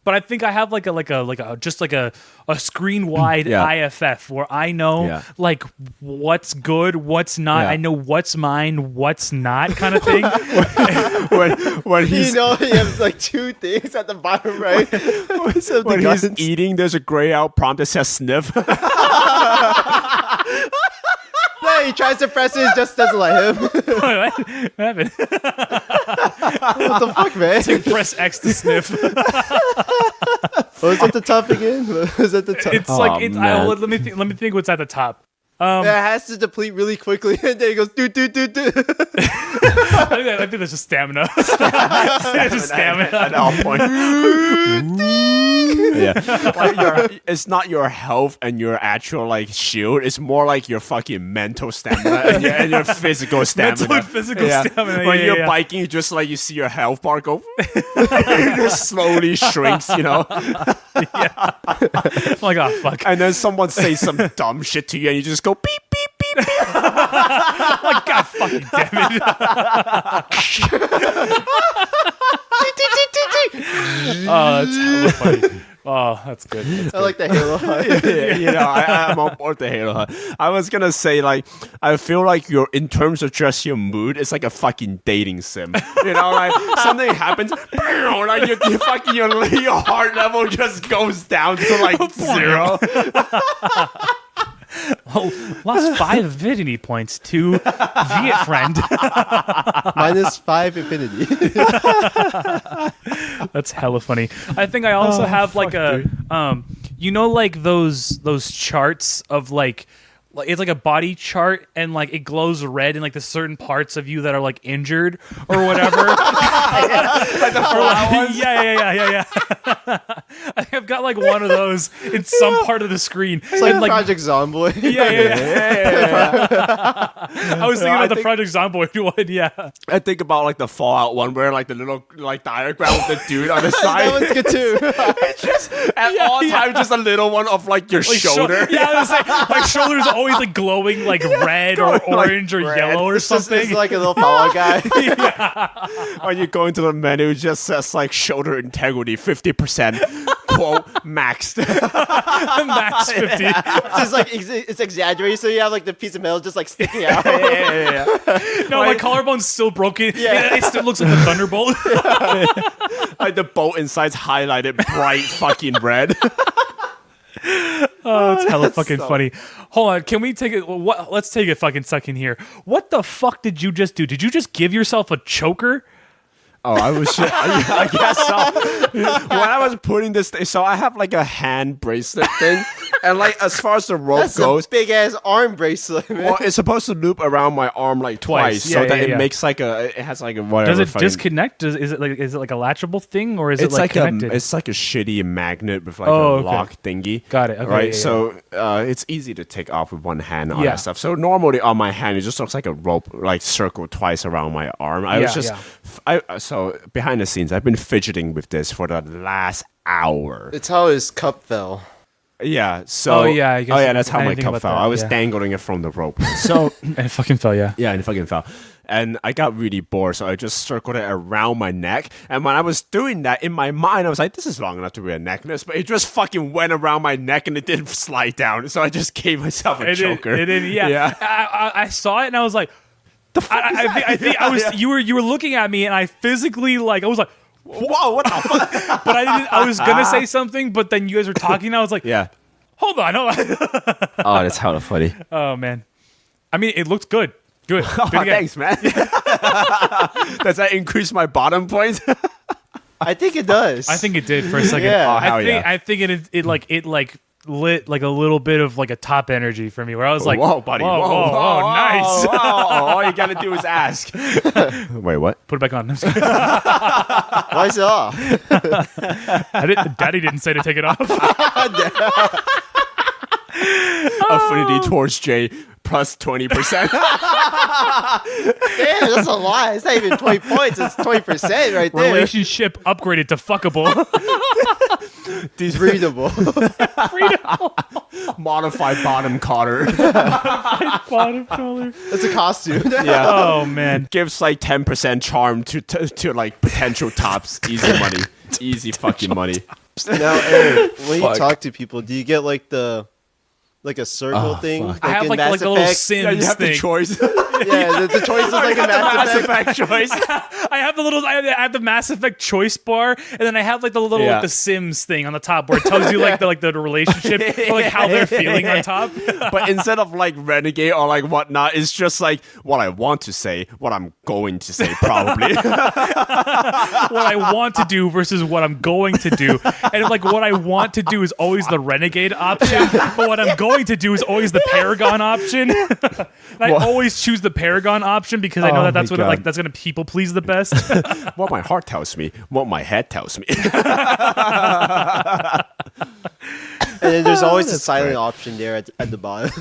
but I think I have like a screen wide Yeah. IFF where I know Yeah. like what's good, what's not. Yeah. I know what's mine, what's not, kind of thing. when You he's know, he has like two things at the bottom right. when he's eating, there's a gray out prompt that says sniff. Yeah, he tries to press it, it just doesn't let him. What happened? What the fuck, man? Press X to sniff. What was at the top again? What was at the top? It's man. let me think what's at the top. It has to deplete really quickly, and then he goes do. I think that's just stamina. That's just stamina. At all point. Yeah, like it's not your health and your actual like shield. It's more like your fucking mental stamina and your physical stamina. Mental and physical stamina. When yeah, you're yeah. biking, you just like you see your health bar go, it just slowly shrinks. You know, I'm like, oh fuck. and then someone says some dumb shit to you, and you just go beep beep beep beep. Like, God fucking damn it. Oh, that's hella funny. Oh, that's good. I like the Halo HUD. You know, I'm on board the Halo HUD. I was gonna say, like, I feel like you're in terms of just your mood, it's like a fucking dating sim. You know, like something happens, like your heart level just goes down to like 0. Oh, lost 5 affinity points to Viet friend. -5 infinity. That's hella funny. I think I also have like you know, like those charts of like it's like a body chart and like it glows red in like the certain parts of you that are like injured or whatever. Like the flowers. Yeah. I think I've got like one of those in some part of the screen. It's like Project Zomboid. Yeah. I was thinking about the think- Project Zomboid one. Yeah. I think about like the Fallout one where like the little like diagram with the dude on the side. That one's good too. It's just at all times just a little one of like your Like shoulder. yeah, I was like my shoulder's always like glowing like red or Glowing, like, orange or red. yellow or It's just something. it's like a little Fallout guy. When you go into the menu, it just says like shoulder integrity 50%, quote maxed. Max 50. It's just like it's exaggerated, so you have like the piece of metal just like sticking out. Yeah. No, my collarbone's still broken. Yeah. It still looks like a thunderbolt. Like the bolt inside's highlighted bright fucking red. Oh, it's hella fucking funny. Hold on, can we take it? Let's take a fucking second here. What the fuck did you just do? Did you just give yourself a choker? Oh, I was just, I guess so. When I was putting this thing, so I have like a hand bracelet thing, and like as far as the rope That's goes, a big ass arm bracelet, man. well, it's supposed to loop around my arm like twice, Yeah, so that yeah, it yeah. makes like it has like a whatever. Does it fucking- disconnect? Is it like a latchable thing or is It's it like like connected? it's like a shitty magnet with like Oh, a okay. lock thingy. Got it. Okay, right. yeah, So it's easy to take off with one hand and all Yeah. that stuff. So normally on my hand, it just looks like a rope, like circled twice around my arm. I was Yeah, just, yeah. so behind the scenes, I've been fidgeting with this for the last hour. It's how his cup fell. Yeah. So. Oh, yeah, I guess That's how I my didn't think cup about fell. that, I was yeah. dangling it from the rope. So. And it fucking fell, yeah. Yeah, and it fucking fell. And I got really bored, so I just circled it around my neck. And when I was doing that, in my mind, I was like, this is long enough to be a necklace. But it just fucking went around my neck and it didn't slide down. So I just gave myself a choker. It did, yeah. I saw it and I was like, I think I was you were looking at me and I physically like I was like, Whoa, what the fuck? but I was gonna say something, but then you guys were talking and I was like, Yeah. hold on, Oh, that's hella funny. oh man. I mean, it looked good. Good. Oh, Do it again. thanks, man. Does that increase my bottom points? I think it does. I think it did for a second. Yeah. Oh, hell yeah. I think it lit like a little bit of like a top energy for me where I was like, whoa, buddy. whoa, nice. Whoa. All you gotta do is ask. Wait, what? Put it back on. Why is it off? Daddy didn't say to take it off. Affinity towards Jay plus 20%. Damn, that's a lot. It's not even 20 points. It's 20% right there. Relationship upgraded to fuckable. These Breathable. modified bottom collar. Bottom color. It's a costume. Yeah. Oh man. Gives like 10% charm to like potential tops. Easy money. Easy fucking money. Now, Eric, when you Fuck. talk to people, do you get like a circle thing? fuck. I have in like Mass the little Effect? Sims Yeah, you have thing. the choice. Yeah, the choice is like in Mass Effect. choice. I have I have the Mass Effect choice bar, and then I have like the little Yeah. like the Sims thing on the top where it tells you like the relationship or like how they're feeling on top. But instead of like renegade or like whatnot, it's just like what I want to say, what I'm going to say, probably. What I want to do versus what I'm going to do, and like what I want to do is always the renegade option, but what I'm going to do is always the paragon option. And I always choose the paragon option because I know Oh that that's my what God. like that's gonna people please the best. What my heart tells me, what my head tells me. And then there's always a silent option there at the bottom.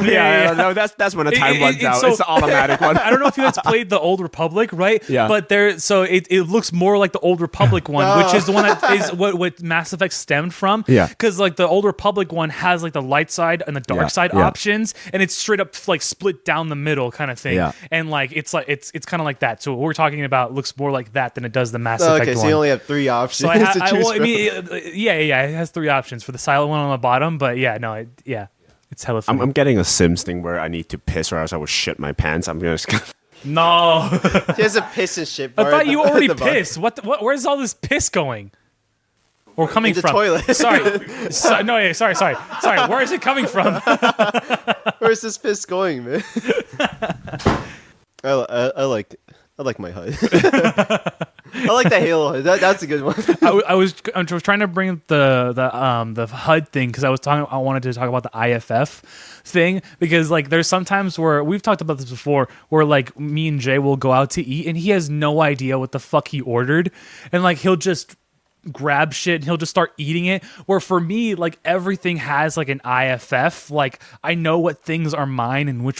Yeah. No, that's when the time runs out. So- It's the automatic one. I don't know if you guys played the Old Republic, right? Yeah. But it looks more like the Old Republic one, which is the one that is what Mass Effect stemmed from. Yeah. Because like the Old Republic one has like the light side and the dark Yeah, side yeah. options, and it's straight up like split down the middle kind of thing. Yeah. And like it's kind of like that. So what we're talking about looks more like that than it does the Mass Oh, Effect okay, so one. you only have 3 options So I, to choose well, I from. mean, yeah, it has 3 options for the silent one on the bottom, but yeah, no, it's hella funny. I'm getting a Sims thing where I need to piss or else I will shit my pants. I'm just No, He has a piss and shit I bar thought at you the- at already the bottom. pissed. What? Where's all this piss going? Or coming In the from? toilet. Sorry. Sorry. Where is it coming from? Where's this piss going, man? I like my HUD. I like the Halo HUD. That's a good one. I was trying to bring up the HUD thing because I wanted to talk about the IFF thing because like there's sometimes where we've talked about this before where like me and Jay will go out to eat and he has no idea what the fuck he ordered and like he'll just grab shit and he'll just start eating it, where for me like everything has like an IFF, like I know what things are mine and which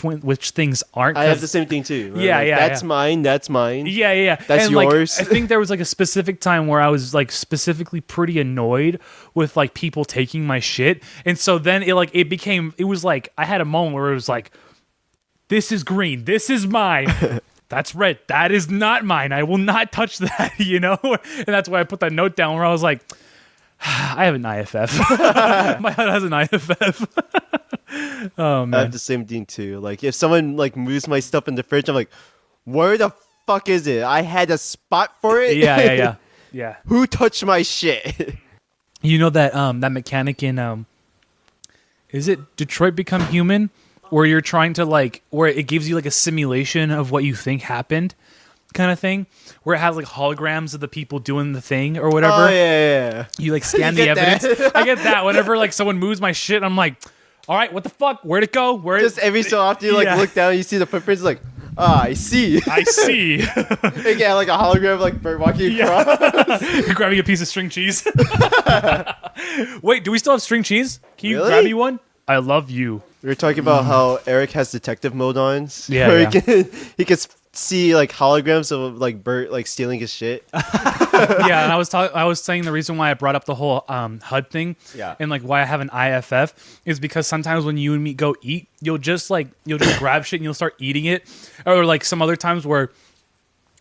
things aren't. I have the same thing too. Right? Yeah, Like, yeah, That's yeah. mine. That's mine. Yeah. That's and, like, yours. I think there was like a specific time where I was like specifically pretty annoyed with like people taking my shit. And so then it was like I had a moment where it was like, this is green, this is mine. That's red, that is not mine. I will not touch that, you know? And that's why I put that note down where I was like, I have an IFF. My HUD has an IFF. Oh I man. have the same thing too. Like if someone like moves my stuff in the fridge, I'm like, where the fuck is it? I had a spot for it. Yeah. Who touched my shit? You know that that mechanic in is it Detroit Become Human, where you're trying to like where it gives you like a simulation of what you think happened, kind of thing, where it has like holograms of the people doing the thing or whatever. Oh yeah. You like scan the You get that? evidence. I get that. Whenever like someone moves my shit, I'm like, all right, what the fuck? Where'd it go? Where? Just every so often you like Yeah. look down, you see the footprints, like, I see. I see. They get like a hologram, like Bert walking across. You're grabbing a piece of string cheese. Wait, do we still have string cheese? Can you Really? grab me one? I love you. We were talking about how Eric has detective mode on. Yeah, where yeah. he can see like holograms of like Bert like stealing his shit. Yeah, and I was saying the reason why I brought up the whole HUD thing, Yeah. and like why I have an IFF is because sometimes when you and me go eat, you'll just grab shit and you'll start eating it, or like some other times where.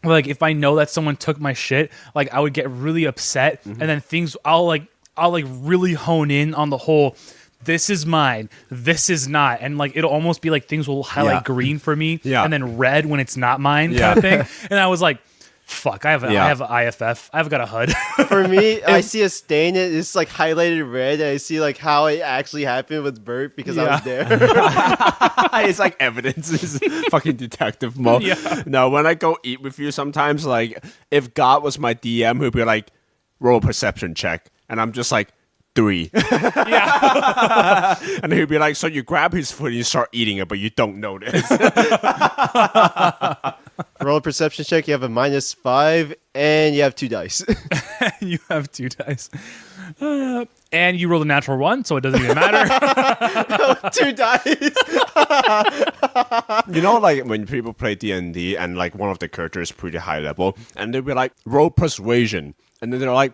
Like if I know that someone took my shit, like I would get really upset, and then I'll really hone in on the whole. This is mine. This is not, and like it'll almost be like things will highlight Yeah. green for me, Yeah. and then red when it's not mine, Yeah. kind of thing. And I was like, "Fuck, I have an IFF. I've got a HUD." For me, I see a stain and it's like highlighted red, and I see like how it actually happened with Bert because I was there. It's like evidence. It's fucking detective mode. Yeah. No, when I go eat with you, sometimes like if God was my DM, he'd be like, roll a perception check, and I'm just like 3, Yeah. and he'd be like, so you grab his food and you start eating it, but you don't notice. Roll a perception check. You have a -5, and you have 2 dice. You have 2 dice. And you rolled a natural 1, so it doesn't even matter. 2 dice. You know, like when people play D&D and like one of the characters is pretty high level, and they'll be like, roll persuasion, and then they're like,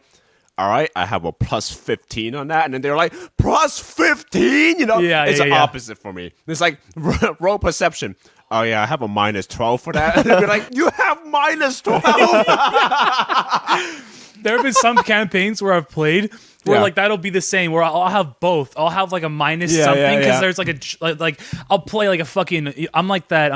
all right, I have a +15 on that, and then they're like, +15, you know? Yeah, it's yeah, the yeah. opposite for me. It's like, roll perception. Oh yeah, I have a -12 for that. And they'll be like, you have -12. there have been some campaigns where I've played where Yeah. like that'll be the same. Where I'll have both. I'll have like a minus Yeah, something yeah, because yeah. there's like I'll play like a fucking. I'm like that.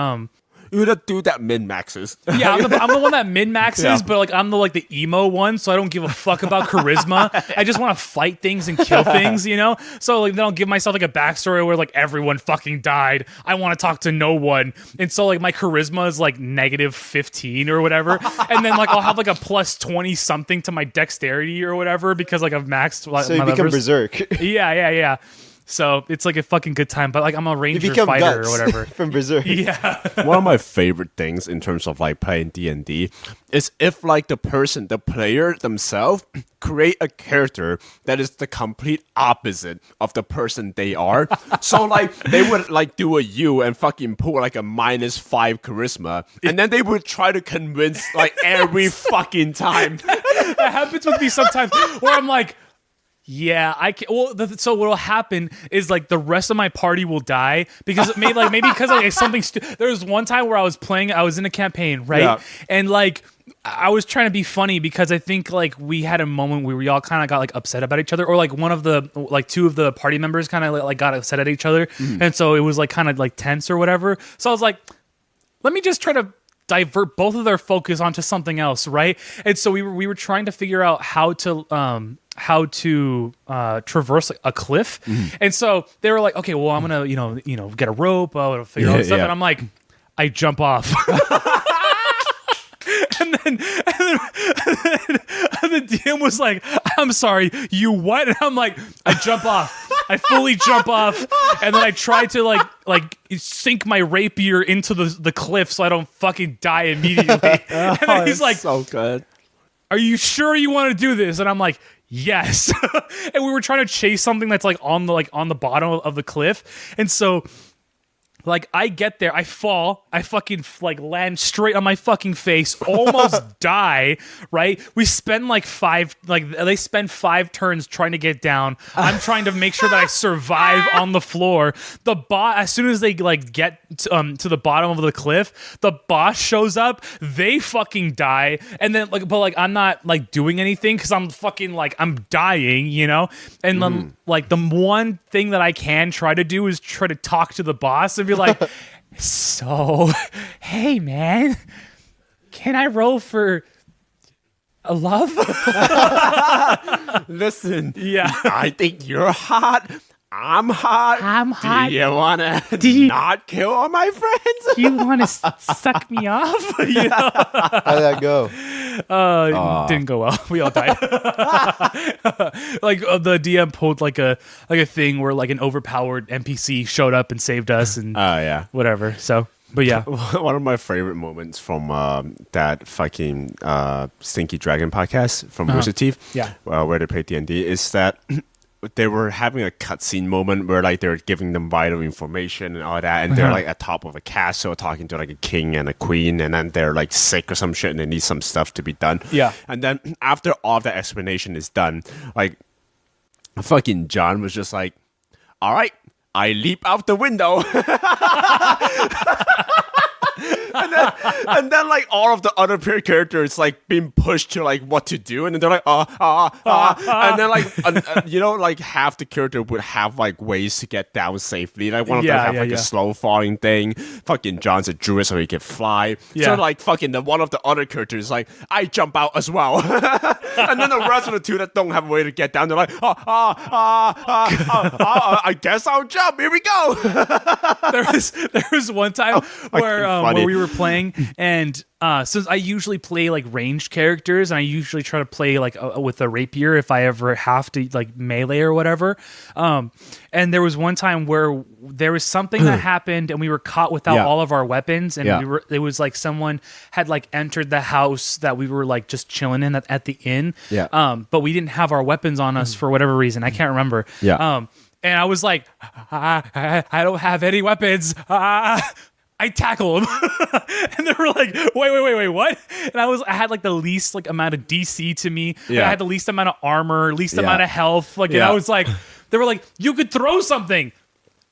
You're the dude that min maxes. Yeah, I'm the one that min maxes, Yeah. but like I'm the emo one, so I don't give a fuck about charisma. I just want to fight things and kill things, you know. So like then I'll give myself like a backstory where like everyone fucking died. I want to talk to no one, and so like my charisma is like -15 or whatever, and then like I'll have like a +20 something to my dexterity or whatever because like I've maxed. Like, So you my become levers. berserk. Yeah. So it's like a fucking good time, but like I'm a You ranger become fighter guts or whatever. from berserk. Yeah. One of my favorite things in terms of like playing D&D is if like the player themselves create a character that is the complete opposite of the person they are. So like they would like do a U and fucking pull like a -5 charisma, and then they would try to convince like every fucking time. That happens with me sometimes where I'm like, yeah, I can. Well, so what'll happen is like the rest of my party will die because maybe because like something. There was one time where I was in a campaign, right? Yeah. And like I was trying to be funny because I think like we had a moment where we all kind of got like upset about each other, or like two of the party members kind of like got upset at each other, and so it was like kind of like tense or whatever. So I was like, let me just try to divert both of their focus onto something else, right? And so we were trying to figure out how to traverse a cliff, and so they were like, okay, well, I'm gonna get a rope, I'll figure out stuff, yeah. and I'm like, I jump off. And then the DM was like, I'm sorry, you what? And I'm like, I jump off. I fully jump off. And then I try to like sink my rapier into the cliff so I don't fucking die immediately. And then he's like, so good. are you sure you want to do this? And I'm like, yes. And we were trying to chase something that's like on the bottom of the cliff. And so like I get there, I fall, I fucking like land straight on my fucking face, almost die, right? We spend they spend 5 turns trying to get down. I'm trying to make sure that I survive on the floor. The boss, as soon as they like get to the bottom of the cliff, the boss shows up, they fucking die, and then but I'm not like doing anything because I'm fucking like I'm dying, you know? And then like the one thing that I can try to do is try to talk to the boss and be like, so, hey man, can I roll for a love? Listen, Yeah. I think you're hot. I'm hot. I'm hot. Do you wanna not kill all my friends? You want to suck me off? You know? How did that go? It didn't go well. We all died. Like the DM pulled like a thing where like an overpowered NPC showed up and saved us and Yeah. whatever. So, but yeah. One of my favorite moments from that fucking Stinky Dragon podcast from Rooster Teeth, Yeah. where they play D&D, is that they were having a cutscene moment where like they're giving them vital information and all that, and they're like at top of a castle talking to like a king and a queen, and then they're like sick or some shit and they need some stuff to be done. Yeah. And then after all that explanation is done, like fucking John was just like, all right, I leap out the window. And then like all of the other peer characters like being pushed to like what to do, and then they're like and then like like half the character would have like ways to get down safely. Like one of them have a slow falling thing. Fucking John's a druid so he can fly. Yeah. So like fucking one of the other characters is like, I jump out as well. And then the rest of the two that don't have a way to get down, they're like I guess I'll jump. Here we go. there was one time where we were playing, and since I usually play like ranged characters, and I usually try to play like with a rapier if I ever have to like melee or whatever. And there was one time where there was something that happened, and we were caught without all of our weapons, and it was like someone had like entered the house that we were like just chilling in at the inn. Yeah. But we didn't have our weapons on us for whatever reason. I can't remember. Yeah. And I was like, I don't have any weapons. I tackle him. And they were like, wait, what? And I had like the least like amount of DC to me. Yeah. I had the least amount of armor, least amount of health. Like, and I was like, they were like, you could throw something.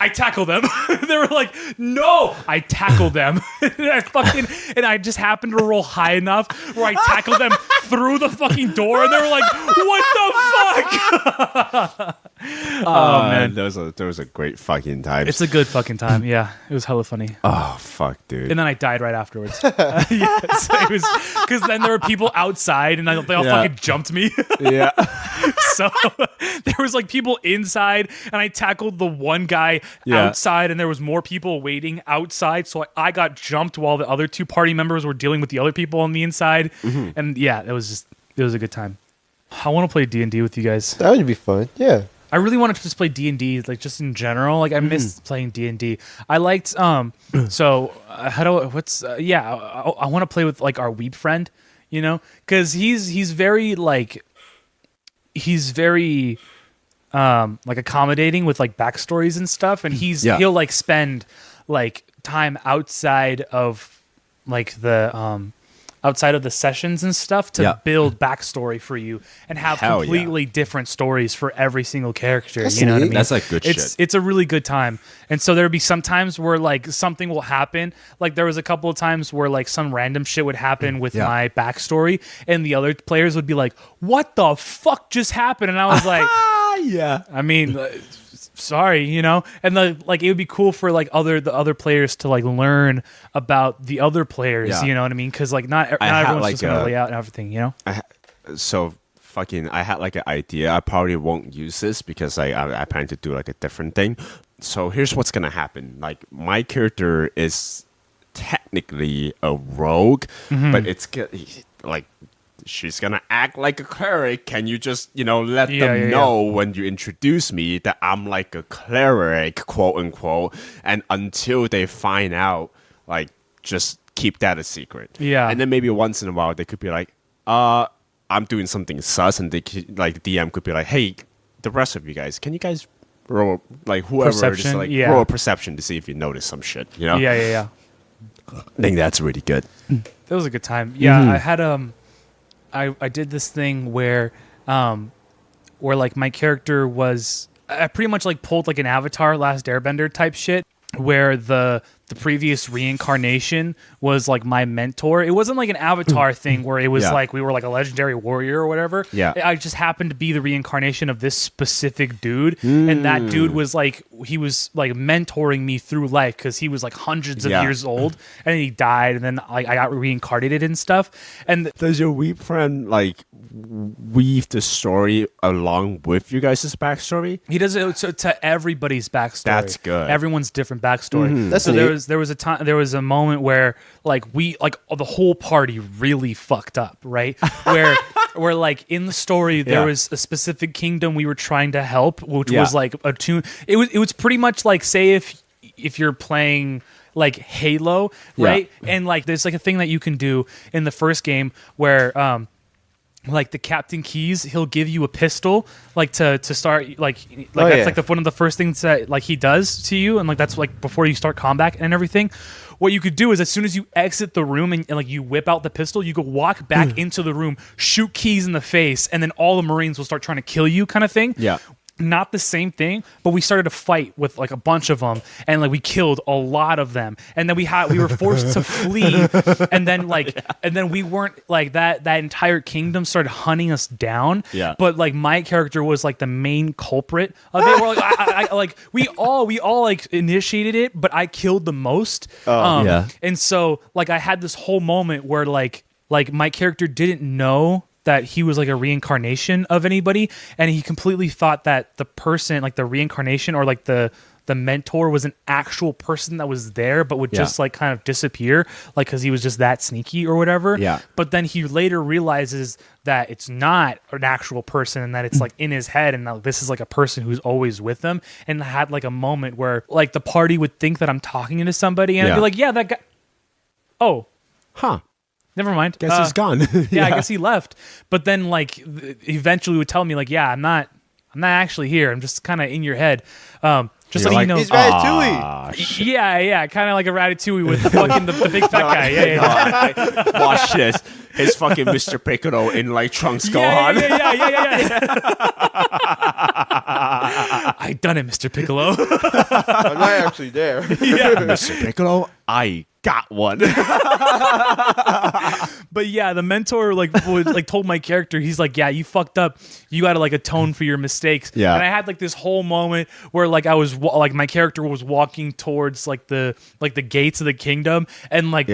I tackle them. They were like, no, I tackle them. And I just happened to roll high enough where I tackled them through the fucking door, and they were like, what the fuck? Oh man, those are great fucking times. it's a good fucking time. Yeah, it was hella funny. Oh fuck, dude. And then I died right afterwards. Yes, it was because then there were people outside, and they all fucking jumped me. Yeah. So there was like people inside, and I tackled the one guy outside, and there was more people waiting outside. So I got jumped while the other two party members were dealing with the other people on the inside. And yeah, it was a good time. I want to play D&D with you guys. That would be fun. Yeah. I really wanted to just play D&D, like just in general. Like I missed playing D&D. I liked so how do I want to play with like our weeb friend, you know, because he's very like like accommodating with like backstories and stuff, and he'll like spend like time outside of like the outside of the sessions and stuff to build backstory for you and have completely different stories for every single character. That's you know what I neat. mean? That's like good shit. It's a really good time. And so there'd be some times where like something will happen. Like there was a couple of times where like some random shit would happen with my backstory, and the other players would be like, what the fuck just happened? And I was like, yeah. I mean, sorry, you know, and like it would be cool for like the other players to like learn about the other players, you know what I mean? Because like not everyone's like just gonna lay out and everything, you know. I had like an idea. I probably won't use this because I plan to do like a different thing. So here's what's gonna happen. Like my character is technically a rogue, but it's like. She's gonna act like a cleric. Can you just, let them know when you introduce me that I'm like a cleric, quote unquote, and until they find out, like, just keep that a secret. Yeah. And then maybe once in a while they could be like, I'm doing something sus, and they could, like the DM could be like, hey, the rest of you guys, can you guys roll like whoever perception? just like roll a perception to see if you notice some shit, you know? Yeah. I think that's really good. That was a good time. Yeah, I had I did this thing where like my character was, I pretty much like pulled like an Avatar Last Airbender type shit, where the previous reincarnation was like my mentor. It wasn't like an Avatar thing where it was like we were like a legendary warrior or whatever. Yeah, I just happened to be the reincarnation of this specific dude, and that dude was like, he was like mentoring me through life because he was like hundreds of years old, and he died, and then like I got reincarnated and stuff. And does your weeb friend like weave the story along with you guys' backstory? He does it to everybody's backstory. That's good. Everyone's different backstory. That's so neat. there was a moment where like the whole party really fucked up, right? Where like in the story there was a specific kingdom we were trying to help, which was like a tune. It was pretty much like, say if you're playing like Halo, right? And like there's like a thing that you can do in the first game where like the Captain Keys, he'll give you a pistol like to start like that's like one of the first things that like he does to you, and like that's like before you start combat and everything. What you could do is as soon as you exit the room and like you whip out the pistol, you could walk back into the room, shoot Keys in the face, and then all the Marines will start trying to kill you, kind of thing. Yeah. Not the same thing, but we started a fight with like a bunch of them, and like we killed a lot of them, and then we were forced to flee, and then we weren't like that entire kingdom started hunting us down. Yeah. But like my character was like the main culprit of it. We're like I like we all like initiated it, but I killed the most. And so like I had this whole moment where like my character didn't know that he was like a reincarnation of anybody, and he completely thought that the person, like the reincarnation or like the mentor, was an actual person that was there but would just like kind of disappear, like because he was just that sneaky or whatever. Yeah. But then he later realizes that it's not an actual person, and that it's like in his head, and that this is like a person who's always with them, and had like a moment where like the party would think that I'm talking to somebody, and I'd be like, yeah, that guy. Oh. Huh. Never mind. Guess he's gone. Yeah, I guess he left. But then, like, eventually would tell me, like, yeah, I'm not actually here. I'm just kind of in your head. Just so you know. He's Ratatouille. Yeah, kind of like a Ratatouille with the fucking the big fat guy. Yeah. Watch this. His fucking Mr. Piccolo in like Trunks Gohan. Yeah. I done it, Mr. Piccolo. I'm not actually there. Yeah. Mr. Piccolo, I got one. But yeah, the mentor told my character, he's like, yeah, you fucked up. You got to like atone for your mistakes. Yeah. And I had like this whole moment where like I was like my character was walking towards like the gates of the kingdom, and like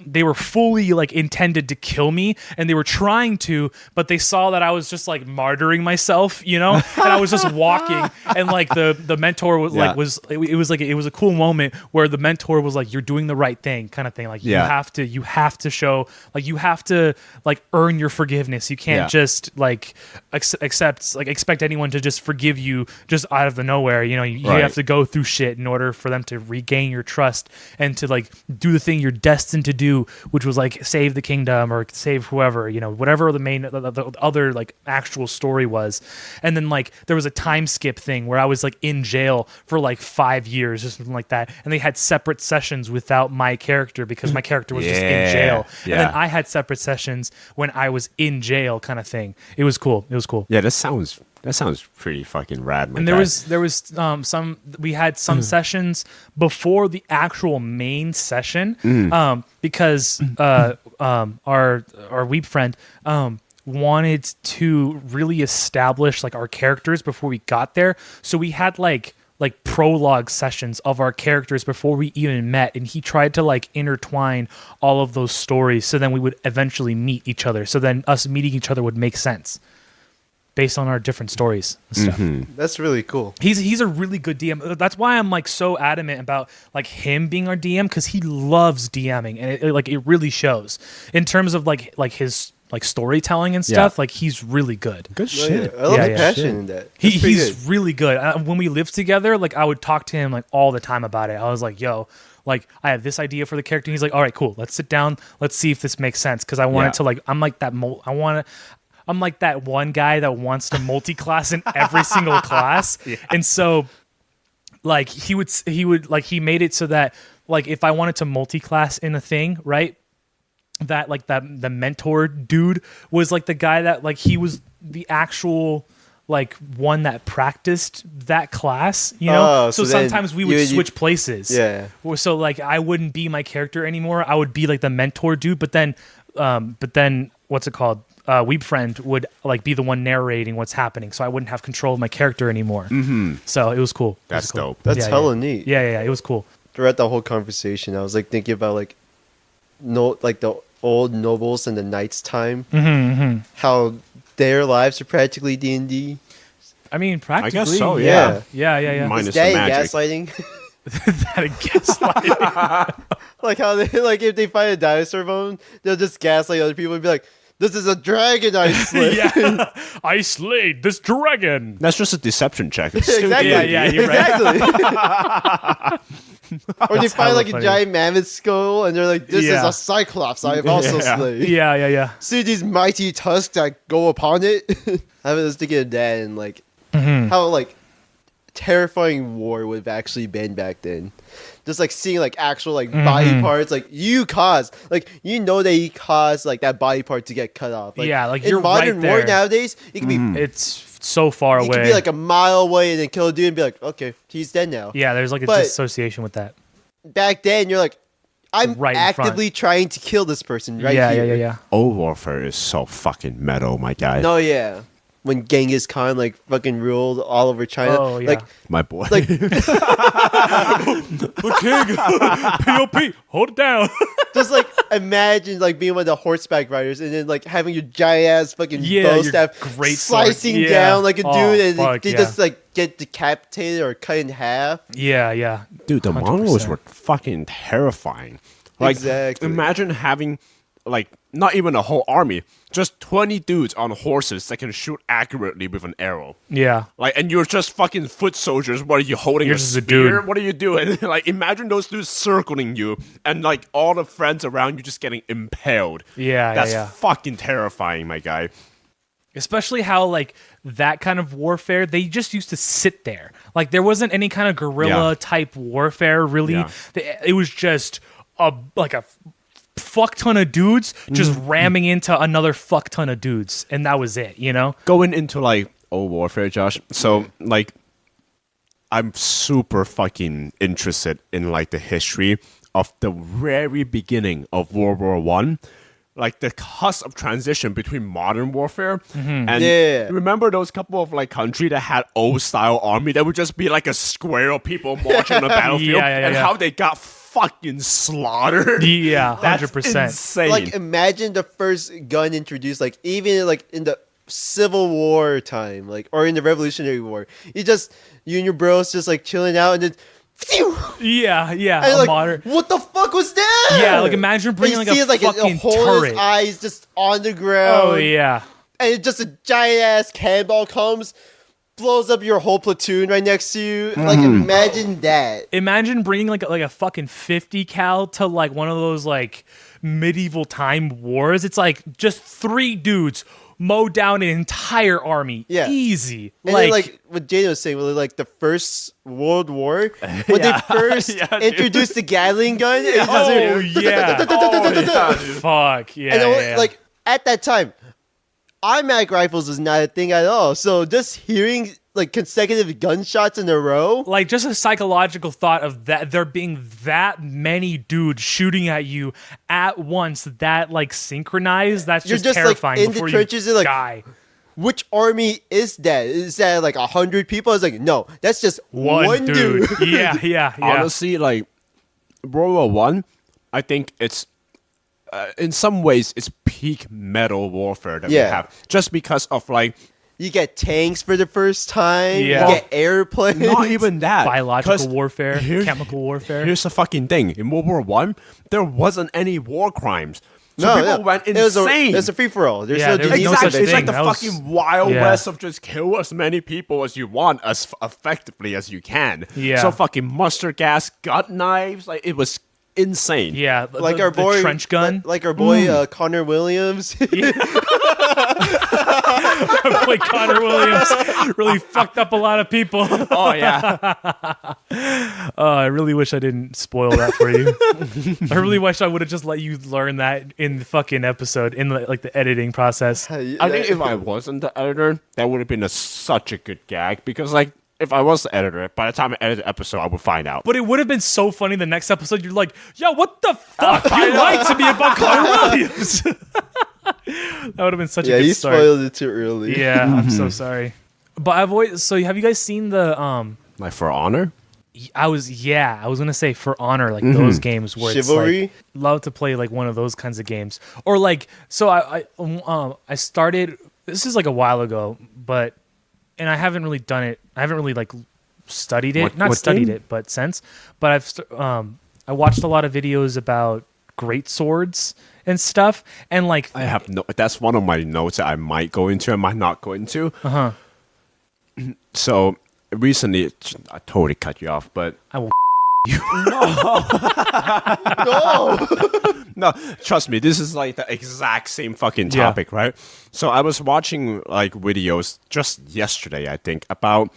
they were fully like intended to kill me, and they were trying to, but they saw that I was just like martyring myself, and I was just walking, and like the mentor was it was a cool moment where the mentor was like, you're doing the right thing, kind of thing. Like you have to show, like you have to like earn your forgiveness. You can't just like expect anyone to just forgive you just out of the nowhere. You have to go through shit in order for them to regain your trust and to like do the thing you're destined to do, which was like save the kingdom or save whoever, whatever the other like actual story was. And then like there was a time skip thing where I was like in jail for like 5 years or something like that, and they had separate sessions without my character because my character was just in jail. And then I had separate sessions when I was in jail, kind of thing. It was cool. Yeah, that sounds pretty fucking rad. And there was some we had some sessions before the actual main session because our weeb friend wanted to really establish like our characters before we got there. So we had like prologue sessions of our characters before we even met, and he tried to like intertwine all of those stories so then we would eventually meet each other. So then us meeting each other would make sense based on our different stories and stuff. That's really cool. He's a really good DM. That's why I'm like so adamant about like him being our DM, because he loves DMing, and it really shows in terms of like his like storytelling and stuff. Like he's really good. Good shit. I love the passion in that. He's really good. When we lived together, like I would talk to him like all the time about it. I was like, yo, like I have this idea for the character. And he's like, all right, cool. Let's sit down. Let's see if this makes sense. Because I wanted to like, I'm like that one guy that wants to multi-class in every single class. And so like he made it so that like if I wanted to multi-class in a thing, right? That like the mentor dude was like the guy that like he was the actual like one that practiced that class, so sometimes we would switch places. So like I wouldn't be my character anymore. I would be like the mentor dude, but then what's it called? Weeb friend would like be the one narrating what's happening, so I wouldn't have control of my character anymore. So it was cool. That's dope. That's hella neat. Yeah, it was cool. Throughout the whole conversation, I was like thinking about like the old nobles and the knights' time, how their lives are practically D&D. I mean, practically. I guess so. Yeah. Minus Is that the magic. gaslighting? That a gaslighting. Like how they like if they find a dinosaur bone, they'll just gaslight other people and be like, "This is a dragon I slayed." I slayed this dragon. That's just a deception check. It's still Exactly. Yeah, you're right. Exactly. Or they find like a giant mammoth skull and they're like, "This is a cyclops I have also slayed." Yeah. See these mighty tusks that go upon it. I was thinking of that and like how like terrifying war would have actually been back then. Just like seeing like actual like body parts, like you caused, like that he caused like that body part to get cut off. Like, like in you're modern right war there. nowadays, it can be It's so far away. you can be like a mile away and then kill a dude and be like, okay, he's dead now. Yeah, there's like a But- dissociation with that. Back then, you're like, I'm Right in front. actively trying to kill this person right here. Yeah. Old Warfare is so fucking metal, my guy. No, yeah. When Genghis Khan like fucking ruled all over China, Oh, yeah. like My boy. like The king, POP, hold it down. just like imagine like being one of the horseback riders and then like having your giant ass fucking bow your staff great sword. slicing Yeah. down like a Oh, dude and fuck, they yeah. just like get decapitated or cut in half. Yeah. Dude, the 100%. Mongols were fucking terrifying. Like, Exactly. imagine having, like, not even a whole army, just 20 dudes on horses that can shoot accurately with an arrow. Yeah. Like, and you're just fucking foot soldiers. What are you holding? You're a just a spear? dude. What are you doing? Like, imagine those dudes circling you, and like all the friends around you just getting impaled. Yeah. That's fucking terrifying, my guy. Especially how like that kind of warfare, they just used to sit there. Like there wasn't any kind of guerrilla type warfare really. Yeah. It was just a fuck ton of dudes just ramming into another fuck ton of dudes, and that was it. Going into like Old Warfare, Josh. So like I'm super fucking interested in like the history of the very beginning of World War One. Like the cusp of transition between modern warfare and remember those couple of like country that had old style army that would just be like a square of people marching on the battlefield and how they got fucking slaughtered. Yeah, 100%. That's insane. Like imagine the first gun introduced, like even like in the Civil War time, like or in the Revolutionary War. You and your bros just like chilling out and then phew! Yeah, And a like, modern. what the fuck was that? Yeah, like imagine bringing like a fucking hole in his turret. eyes just on the ground. Oh yeah. And just a giant ass cannonball comes, blows up your whole platoon right next to you. Like imagine that. Imagine bringing like a fucking 50 cal to like one of those like medieval time wars. It's like just 3 dudes mow down an entire army. Yeah. Easy. And then, like what Jada was saying, with like the First World War, when they first introduced the Gatling gun. Oh yeah. Fuck. Yeah. And like at that time, automatic rifles was not a thing at all. So just hearing like consecutive gunshots in a row, like just a psychological thought of that there being that many dudes shooting at you at once, that like synchronized, that's you're just terrifying. like in before the trenches, you like die. Which army is that? Is that like 100 people? I was like, no, that's just one dude. yeah. Honestly, like World War One, I think it's in some ways it's peak metal warfare that we have, just because of like. You get tanks for the first time. Yeah. You get airplanes. Not even that. Biological warfare, chemical warfare. Here's the fucking thing. In World War One, there wasn't any war crimes. So people went insane. It was a free-for-all. There's no there was disease. no such Exactly. It's like thing. the That was- fucking Wild West of just kill as many people as you want, as effectively as you can. Yeah. So fucking mustard gas, gut knives, like it was insane. Yeah, Like the our boy, trench gun. like our boy Connor Williams. Like Connor Williams really fucked up a lot of people. Oh yeah. I really wish I didn't spoil that for you. I really wish I would have just let you learn that in the fucking episode, in the editing process. I think if I wasn't the editor, that would have been such a good gag, because like if I was the editor, by the time I edit the episode, I would find out. But it would have been so funny the next episode. You're like, yo, what the fuck? You lied to me about Connor Williams. That would have been such a good you start. spoiled it too early. Yeah, I'm so sorry. But I've always. So have you guys seen the Like For Honor? I was gonna say For Honor, like those games where Chivalry? it's like love to play like one of those kinds of games, or like so I started. This is like a while ago, but and I haven't really done it. I haven't really like studied it, not what studied game? it, but since. But I watched a lot of videos about great swords and stuff, and like I have no. That's one of my notes that I might go into. I might not go into. So recently, I totally cut you off, but I will. no, trust me, this is like the exact same fucking topic, right? So I was watching like videos just yesterday, I think, about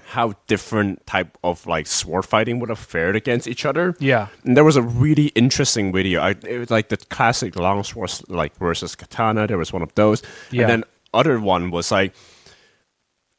how different type of like sword fighting would have fared against each other. Yeah. And there was a really interesting video. It was like the classic long swords like versus katana. There was one of those. Yeah. And then other one was like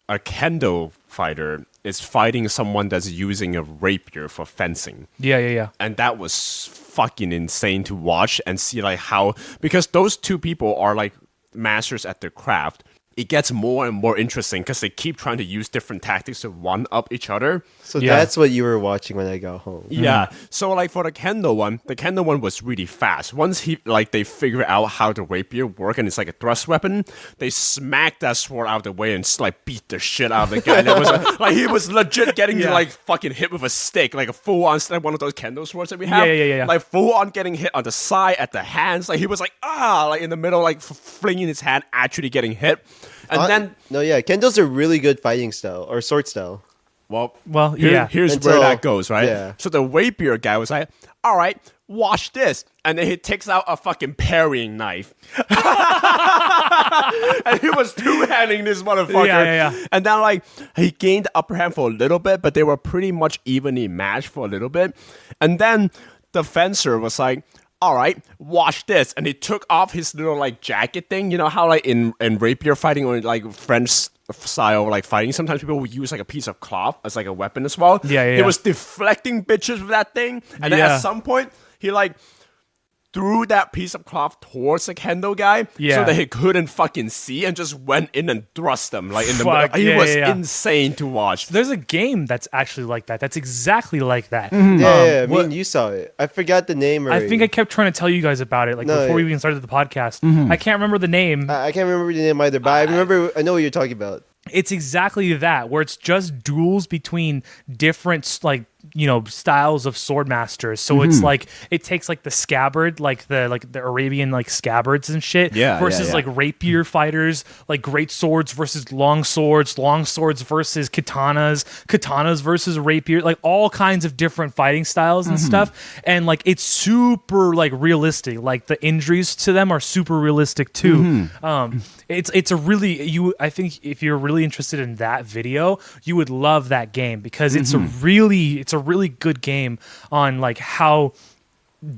a kendo fighter is fighting someone that's using a rapier for fencing. Yeah. And that was fucking insane to watch and see like how, because those two people are like masters at their craft. It gets more and more interesting because they keep trying to use different tactics to one up each other. So that's what you were watching when I got home. Yeah. So like for the kendo one was really fast. Once they figure out how the rapier work and it's like a thrust weapon, they smack that sword out of the way and just like beat the shit out of the guy. And it was like he was legit getting like fucking hit with a stick, like a full on one of those kendo swords that we have. Yeah. Like full on getting hit on the side, at the hands. Like he was like like in the middle, like flinging his hand, actually getting hit. And then Kendo's a really good fighting style or sword style. Here's Until- where that goes, right? yeah. So the rapier guy was like, all right, watch this. And then he takes out a fucking parrying knife. And he was two-handing this motherfucker. Yeah. And then, like, he gained the upper hand for a little bit, but they were pretty much evenly matched for a little bit. And then the fencer was like, all right, watch this. And he took off his little, like, jacket thing. You know how, like, in rapier fighting or, like, French style like fighting, sometimes people will use like a piece of cloth as like a weapon as well. Yeah. He was deflecting bitches with that thing, and then at some point he like threw that piece of cloth towards the kendo guy so that he couldn't fucking see, and just went in and thrust him like in the middle. He was insane to watch. There's a game that's actually like that. That's exactly like that. Yeah, I mean, you saw it. I forgot the name already. I think I kept trying to tell you guys about it before we even started the podcast. I can't remember the name. I can't remember the name either, but I know what you're talking about. It's exactly that, where it's just duels between different styles of sword masters. So it's like it takes like the scabbard, like the Arabian like scabbards and shit, versus like rapier fighters, like great swords versus long swords versus katanas versus rapier, like all kinds of different fighting styles and stuff. And like it's super like realistic. Like the injuries to them are super realistic too. It's a really I think if you're really interested in that video, you would love that game, because it's a really good game on like how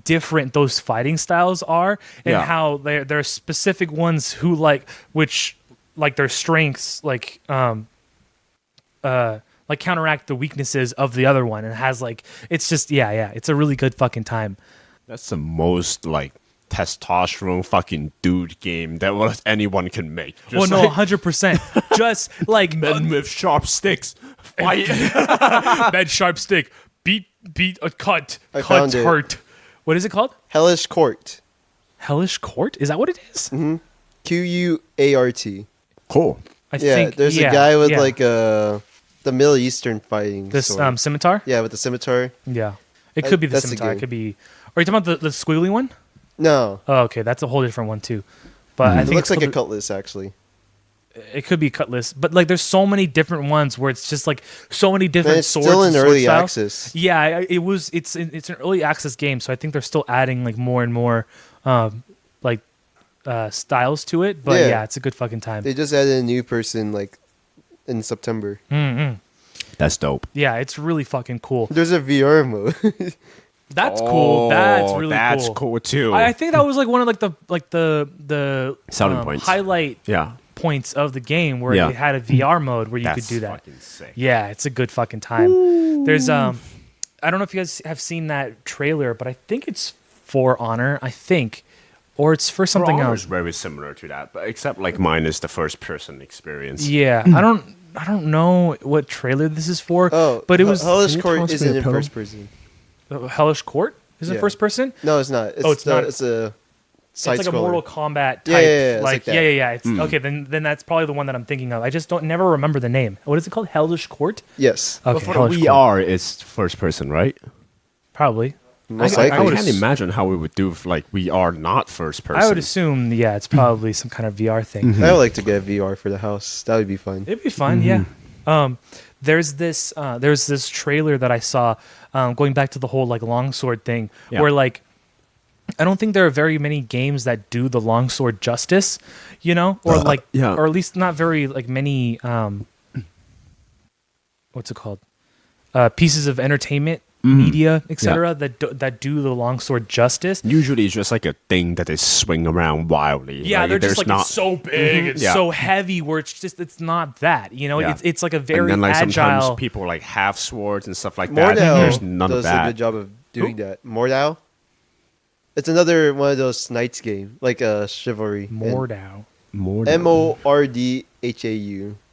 different those fighting styles are, and how there are specific ones who which their strengths like counteract the weaknesses of the other one, and has like it's just it's a really good fucking time. That's the most like testosterone fucking dude game that anyone can make. Just 100%. Just like men with sharp sticks fight. Men sharp stick. Beat a cut. Cut hurt. What is it called? Hellish Court. Hellish Court? Is that what it is? Quart. Cool. I think there's a guy with like the Middle Eastern fighting. This sword. scimitar? Yeah, with the scimitar. Yeah. It could be the scimitar. It could be. Are you talking about the squiggly one? No. Oh, okay. That's a whole different one too. But I think it looks like a cutlass actually. It could be cutlass, but like there's so many different ones where it's just like so many different it's swords. Still in early styles. access. Yeah, it's an early access game, so I think they're still adding like more and more styles to it. But yeah, it's a good fucking time. They just added a new person like in September. That's dope. Yeah, it's really fucking cool. There's a VR mode. That's cool. That's really cool. That's cool too. I think that was like one of the selling points, highlight points of the game, where it had a VR mode where you could do that. Sick. Yeah, it's a good fucking time. Ooh. There's I don't know if you guys have seen that trailer, but I think it's for Honor. I think, or it's for something else. It's very similar to that, but except like mine is the first person experience. Yeah, I don't know what trailer this is for. Oh, but it was Hellish Court isn't in first person. Hellish Court is it first person? No, it's not. It's not. It's a side it's like a Mortal Kombat type. Yeah, like that. It's okay. Then that's probably the one that I'm thinking of. I just never remember the name. What is it called? Hellish Court? Yes. But Okay. for the VR, it's first person, right? Probably. Most I likely. can't imagine how we would do if like VR not first person. I would assume, it's probably some kind of VR thing. I would like to get VR for the house. That would be fun. It'd be fun, yeah. There's this trailer that I saw, going back to the whole like longsword thing, where like I don't think there are very many games that do the longsword justice, or like, or at least not very like many. What's it called? Pieces of entertainment, media, etc. That do the longsword justice. Usually, it's just like a thing that they swing around wildly. Yeah, like, they're just like not... it's so big, it's so heavy, where it's not that. It's like a very and then, like, agile. Sometimes people like have swords and stuff like that. There's none of that. Does a good job of doing that. Mordau. It's another one of those knights game, like a chivalry. Mordau. Mordhau.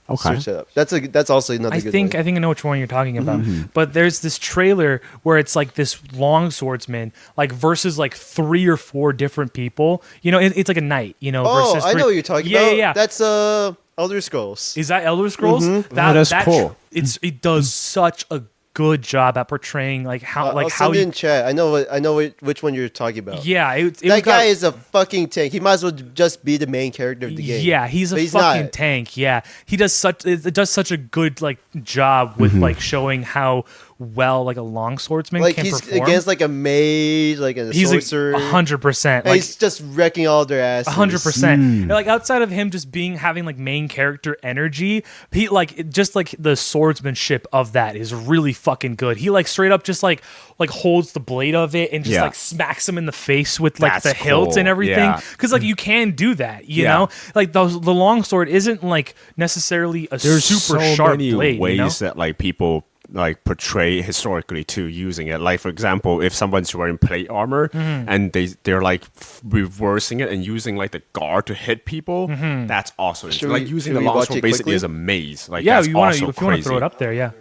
Okay. Search it up. That's also another good one. I think I know which one you're talking about. But there's this trailer where it's like this long swordsman like versus like 3 or 4 different people. It's like a knight, versus I know what you're talking about. Yeah. That's Elder Scrolls. Is that Elder Scrolls? That's cool. It does such a good job at portraying like how I'll how send it in chat. I know which one you're talking about. Yeah, that guy is a fucking tank. He might as well just be the main character of the game. Yeah, he's fucking tank. Yeah, he does such a good like job with like showing how like a long swordsman Like can he's perform. against like a mage, like a He's sorcerer. 100%. And Like he's just wrecking all their asses. 100%. Like outside of him just having like main character energy, he just like the swordsmanship of that is really fucking good. He like straight up just like holds the blade of it and just like smacks him in the face with like That's the hilt cool. and everything. Yeah. Because like you can do that, you Yeah. know? Like the longsword isn't like necessarily a There's super so sharp many blade. ways You know? that like people like portray historically too using it. Like for example, if someone's wearing plate armor and they're like reversing it and using like the guard to hit people, that's also Should like we- using should the we watch longsword it basically quickly? as a maze. Like Yeah, that's if you want also to throw crazy. it up there, yeah.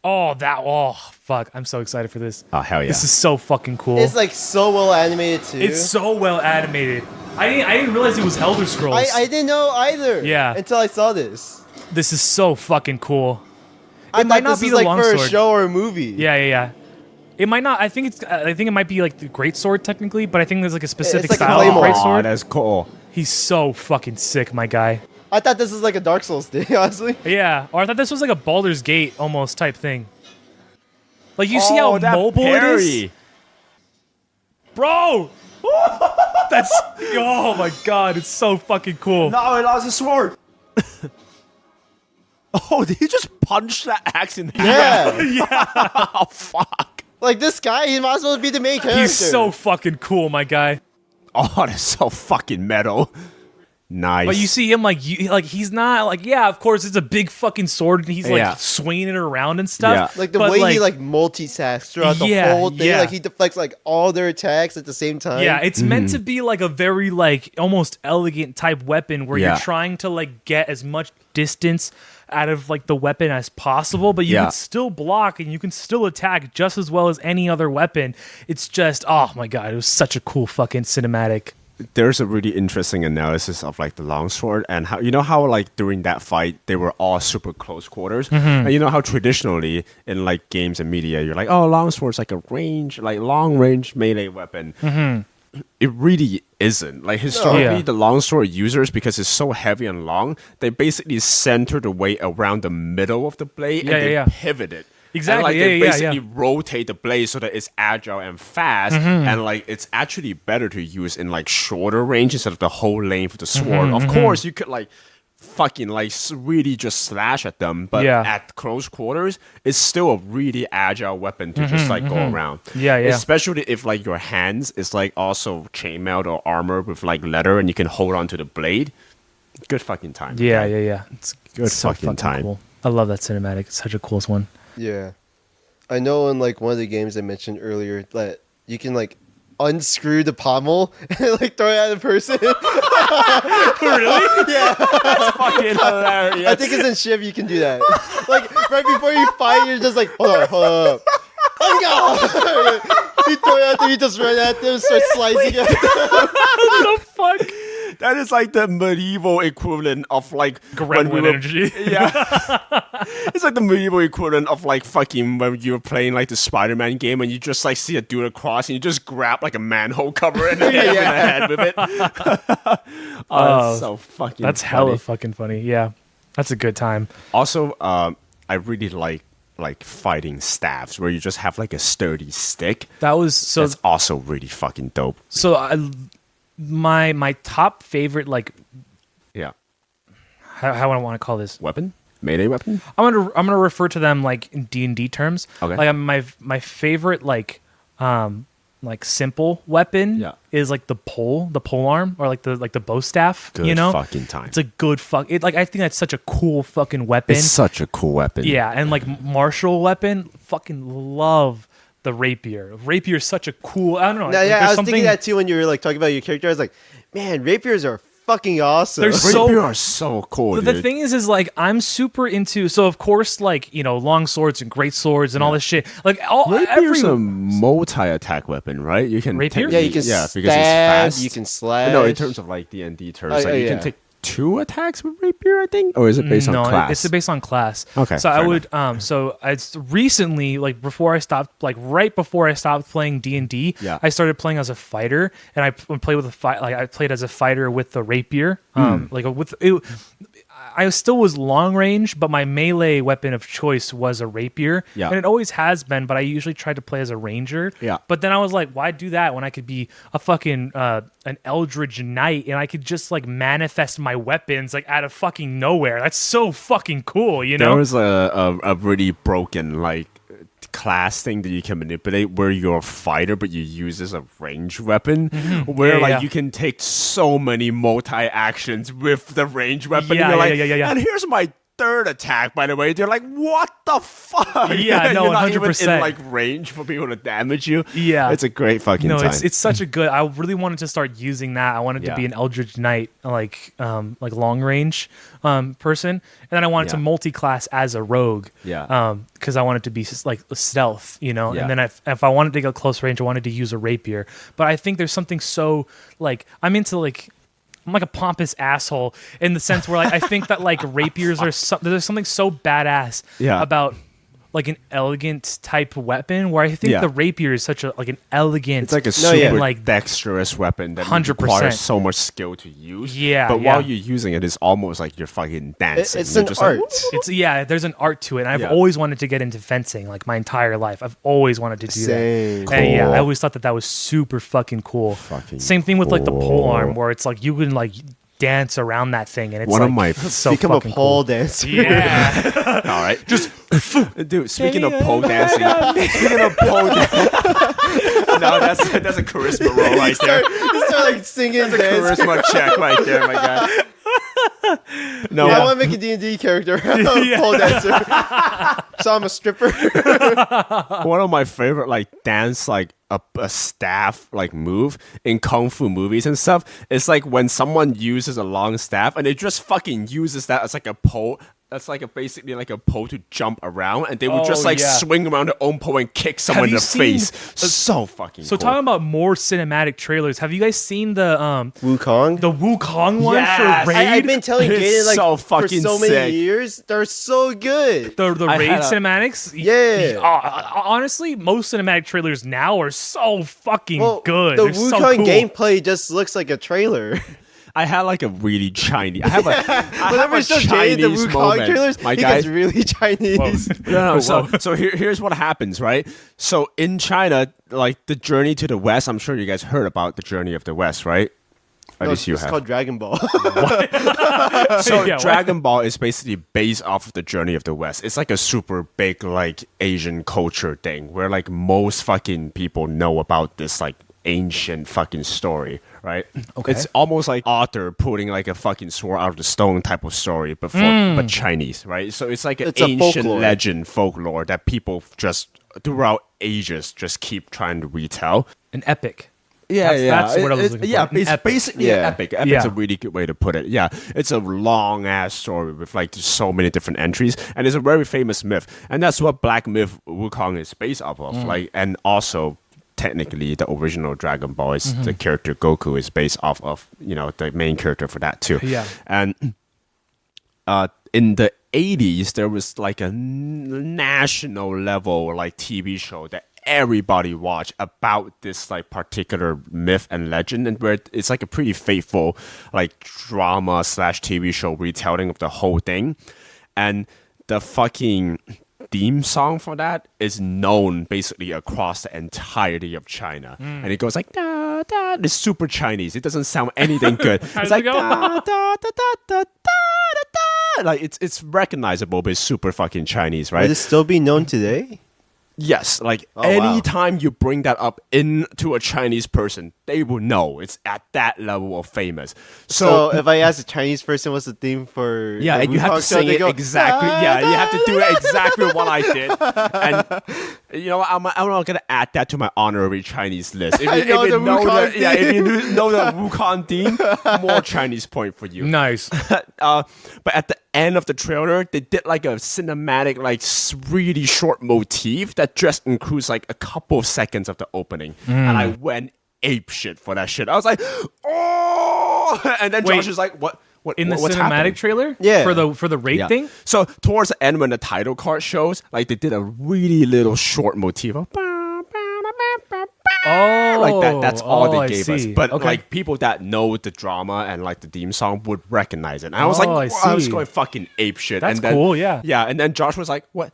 Oh, fuck. I'm so excited for this. Oh hell yeah! This is so fucking cool. It's like so well animated too. It's so well animated. I didn't realize it was Elder Scrolls. I didn't know either. Yeah. Until I saw this. This is so fucking cool. I might thought not this be was the like for a longsword. show or a movie. Yeah. It might not. I think it might be like the great sword technically, but I think there's like a specific like a style of claymore. great Oh, sword. that's cool. He's so fucking sick, my guy. I thought this was like a Dark Souls thing, honestly. Yeah, or I thought this was like a Baldur's Gate almost type thing. Like you see how Oh, that mobile it is, parry. bro. That's oh my god, it's so fucking cool. No, he lost his sword. Oh, did he just punch that axe in half? Yeah. Oh fuck. Like this guy, he might as well be the main character. He's so fucking cool, my guy. Oh, that's so fucking metal. Nice. But you see him he's not like, yeah, of course it's a big fucking sword and he's like Yeah. swinging it around and stuff. Yeah. Like the But, way he like multitasks throughout the whole thing. yeah. Like he deflects like all their attacks at the same time. Yeah, it's meant to be like a very like almost elegant type weapon where Yeah. you're trying to like get as much distance out of like the weapon as possible, but you Yeah. can still block and you can still attack just as well as any other weapon. It's just oh my god, it was such a cool fucking cinematic. There's a really interesting analysis of like the longsword and how how like during that fight they were all super close quarters, and you know how traditionally in like games and media you're like, oh, longsword's like a long range melee weapon. It really isn't. Like historically, Yeah. the longsword users, because it's so heavy and long, they basically center the weight around the middle of the blade Yeah, and they yeah. pivot it. Exactly, And like yeah, they yeah, yeah. basically rotate the blade so that it's agile and fast, and like it's actually better to use in like shorter range instead of the whole length of the sword. Of course, you could like fucking like really just slash at them, but Yeah. at close quarters, it's still a really agile weapon to just like go around. Yeah. Especially if like your hands is like also chainmailed or armor with like leather, and you can hold on to the blade. Good fucking time. Yeah. okay? It's Good so fucking time. Cool. I love that cinematic. It's such a cool one. Yeah. I know in like one of the games I mentioned earlier that you can like unscrew the pommel and like throw it at a person. Really? Yeah. Fucking hilarious. I think it's in Shiv you can do that. Like right before you fight, you're just like, hold up. Oh god! You throw it at them, you just run at them, start slicing at them. What the fuck? That is like the medieval equivalent of like when we Gremlin were- energy. Yeah, it's like the medieval equivalent of like fucking when you were playing like the Spider-Man game and you just like see a dude across and you just grab like a manhole cover and hit him in the head with it. That's so fucking. That's funny. hella fucking funny. Yeah. That's a good time. Also, I really like fighting staffs where you just have like a sturdy stick. That was so That's also really fucking dope. my top favorite like Yeah, how I want to call this. weapon, melee weapon. I'm gonna refer to them like in D&D terms. Okay. Like my favorite like simple weapon Yeah. is like the pole arm or like the bow staff. Good you know, fucking time. it's a good I think that's such a cool fucking weapon. It's such a cool weapon. Yeah, and like martial weapon, fucking love the rapier. Rapier is such a cool. I don't know. No, like, yeah, there's I was something- thinking that too when you were like talking about your character. I was like, man, rapiers are fucking awesome. They're so- Rapier are so cool, But dude. the thing is like I'm super into. So of course, like long swords and great swords and all this shit. Like Rapier's a multi-attack weapon, right? You can Rapier? yeah, you can because stab, it's fast. you can slash. No, in terms of like D&D terms, Oh, like you yeah. can take 2 attacks with rapier, I think, or is it based on class? It's based on class. Okay, So I fair would so I recently like right before I stopped playing D&D, Yeah. I started playing as a fighter and I played with I played as a fighter with the rapier. Hmm. Like with it, I still was long range, but my melee weapon of choice was a rapier. Yeah. And it always has been, but I usually tried to play as a ranger. Yeah. But then I was like, why do that when I could be a fucking an eldritch knight and I could just like manifest my weapons like out of fucking nowhere? That's so fucking cool, you know? There was a really broken like class thing that you can manipulate where you're a fighter but you use as a range weapon where Yeah. you can take so many multi-actions with the range weapon. Yeah, and you're like, yeah. and here's my third attack, by the way. They're like, what the fuck? Yeah, no, you're not 100%. even in like range for people to damage you. Yeah. It's a great fucking No, time. it's such a good. I really wanted to start using that. I wanted to Yeah. be an Eldritch Knight, like long range person, and then I wanted to Yeah. multi-class as a rogue. Yeah. Because I wanted to be like stealth, you know. Yeah. And then if I wanted to go close range, I wanted to use a rapier. But I think there's something so like I'm like a pompous asshole in the sense where like I think that like rapiers are there's something so badass Yeah. about like an elegant type weapon where I think Yeah. the rapier is such an elegant. It's like a No, yeah. super like dexterous weapon that 100%. requires so much skill to use. Yeah, But yeah. while you're using it, it's almost like you're fucking dancing. It's You're an just like, art. It's there's an art to it. And I've Yeah. always wanted to get into fencing like my entire life. I've always wanted to do Same. that. And yeah, Cool. I always thought that was super fucking cool. Fucking Same thing with like the pole cool. arm where it's like you can like dance around that thing and it's One of like, my- so Become a fucking pole cool. dancer. Yeah. all right. Just, dude, speaking of pole dancing, speaking of pole dancing, no, that's a charisma roll right there. You start like singing, dancing. Charisma check right there, my guy. No, I want to make a D&D character, pole dancer. So I'm a stripper. one of my favorite like dance like a staff like move in kung fu movies and stuff is like when someone uses a long staff and they just fucking uses that as like a pole. That's like basically like a pole to jump around, and they would just Oh, like yeah. swing around their own pole and kick someone in you the seen- face. So fucking So cool. talking about more cinematic trailers, have you guys seen the Wukong. Wukong one Yes. for Raid? I've been telling It's Jaden like so for fucking so many sick. years. They're so good. the I Raid had a- cinematics? Yeah. Honestly, most cinematic trailers now are so fucking Well, good. the They're so Wukong cool. gameplay just looks like a trailer. I had like a really Chinese. I have a Whenever it's just Jaden the Chinese Wukong moment. trailers, My he guy, gets really Chinese. No, so here's what happens, right? So in China, like the journey to the West, I'm sure you guys heard about the journey of the West, right? At No, least you it's have. called Dragon Ball. So Yeah, what? Dragon Ball is basically based off of the journey of the West. It's like a super big like Asian culture thing where like most fucking people know about this like ancient fucking story, right? Okay. It's almost like Arthur putting like a fucking sword out of the stone type of story, but Chinese, right? So it's like an It's a ancient folklore. legend folklore that people just throughout ages just keep trying to retell. An epic. Yeah, That's what I was looking for. Yeah, An it's epic. basically an Yeah. epic. Epic's Yeah. a really good way to put it. Yeah, it's a long ass story with like so many different entries, and it's a very famous myth, and that's what Black Myth Wukong is based off of. Like, and also technically the original Dragon Ball is the character Goku is based off of the main character for that too. Yeah. And in the 80s there was like a national level like TV show that everybody watched about this like particular myth and legend, and where it's like a pretty faithful like drama / TV show retelling of the whole thing. And the fucking theme song for that is known basically across the entirety of China, and it goes like da da. It's super Chinese. It doesn't sound anything good. It's does like it go? da da da da da da da. Like it's recognizable, but it's super fucking Chinese, right? Would it still be known today? Yes, like Oh, wow. anytime you bring that up into a Chinese person, they will know it's at that level of famous. So if I ask a Chinese person what's the theme for yeah, the and you have Wukong to show, sing they it go, exactly. Yeah, you have to do it exactly what I did. And I'm not gonna add that to my honorary Chinese list. If know the Wukong if you know the Wukong theme, more Chinese point for you. Nice. But at the end of the trailer, they did like a cinematic, like really short motif that just includes like a couple of seconds of the opening, and I went ape shit for that shit. I was like, oh, and then Wait, Josh is like, what? In the what's cinematic happening? trailer? Yeah. For the raid Yeah. thing? So towards the end, when the title card shows, like they did a really little short motif of Oh, Like that's all I they gave us. see. But okay. like people that know the drama and like the theme song would recognize it. And I was like, Oh, I I was see. going fucking ape shit. That's and then, cool, yeah. Yeah, and then Josh was like, what?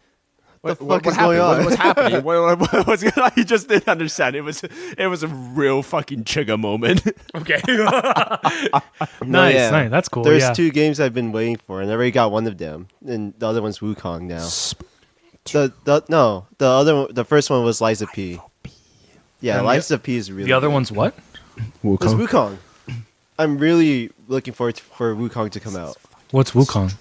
The fuck is happened? going on? What's happening? What's going on? He just didn't understand. It was a real fucking trigger moment. Okay. No, nice, yeah. nice. That's cool. There's yeah. 2 games I've been waiting for, and I already got one of them, and the other one's Wukong now. The first one was Liza P. Yeah, And Liza P is really. The other good. one's what? It's Wukong. I'm really looking forward for Wukong to come out. What's Wukong?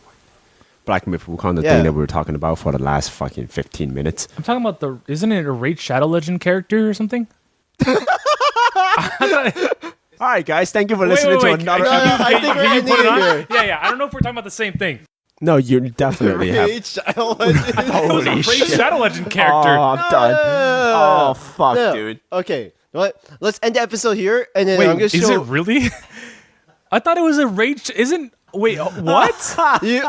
Black Myth Wukong, the Yeah. thing that we were talking about for the last fucking 15 minutes. I'm talking about isn't it a Raid Shadow Legend character or something? All right, guys, thank you for listening to another. I think we're Can you ending put it it on? here. Yeah. I don't know if we're talking about the same thing. No, you definitely have. Rage Child Legend. It was a Holy Raid shit! Shadow Legend character. Oh, I'm done. Oh fuck, No. dude. Okay, what? Let's end the episode here, and then Wait, I'm gonna is show. it really? I thought it was a Raid. Isn't? Wait, what? You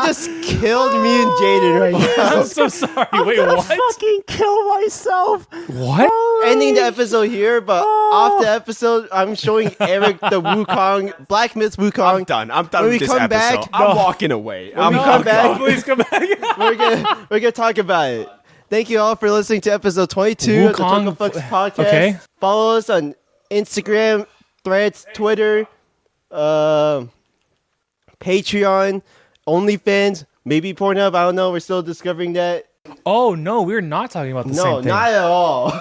just killed me and Jaden right now. I'm so sorry. Wait, what? Fucking kill myself. What? Ending the episode here, but off the episode, I'm showing Eric the Wukong, Black Myth Wukong. I'm done. I'm done When with we this come episode. back- I'm walking away. When we come back, Please come back. we're gonna talk about it. Thank you all for listening to episode 22 of the Wukong- Chucklefux podcast. Okay. Follow us on Instagram, Threads, Twitter, Patreon, OnlyFans, maybe Pornhub. I don't know. We're still discovering that. Oh no, we're not talking about the same No, thing. not at all.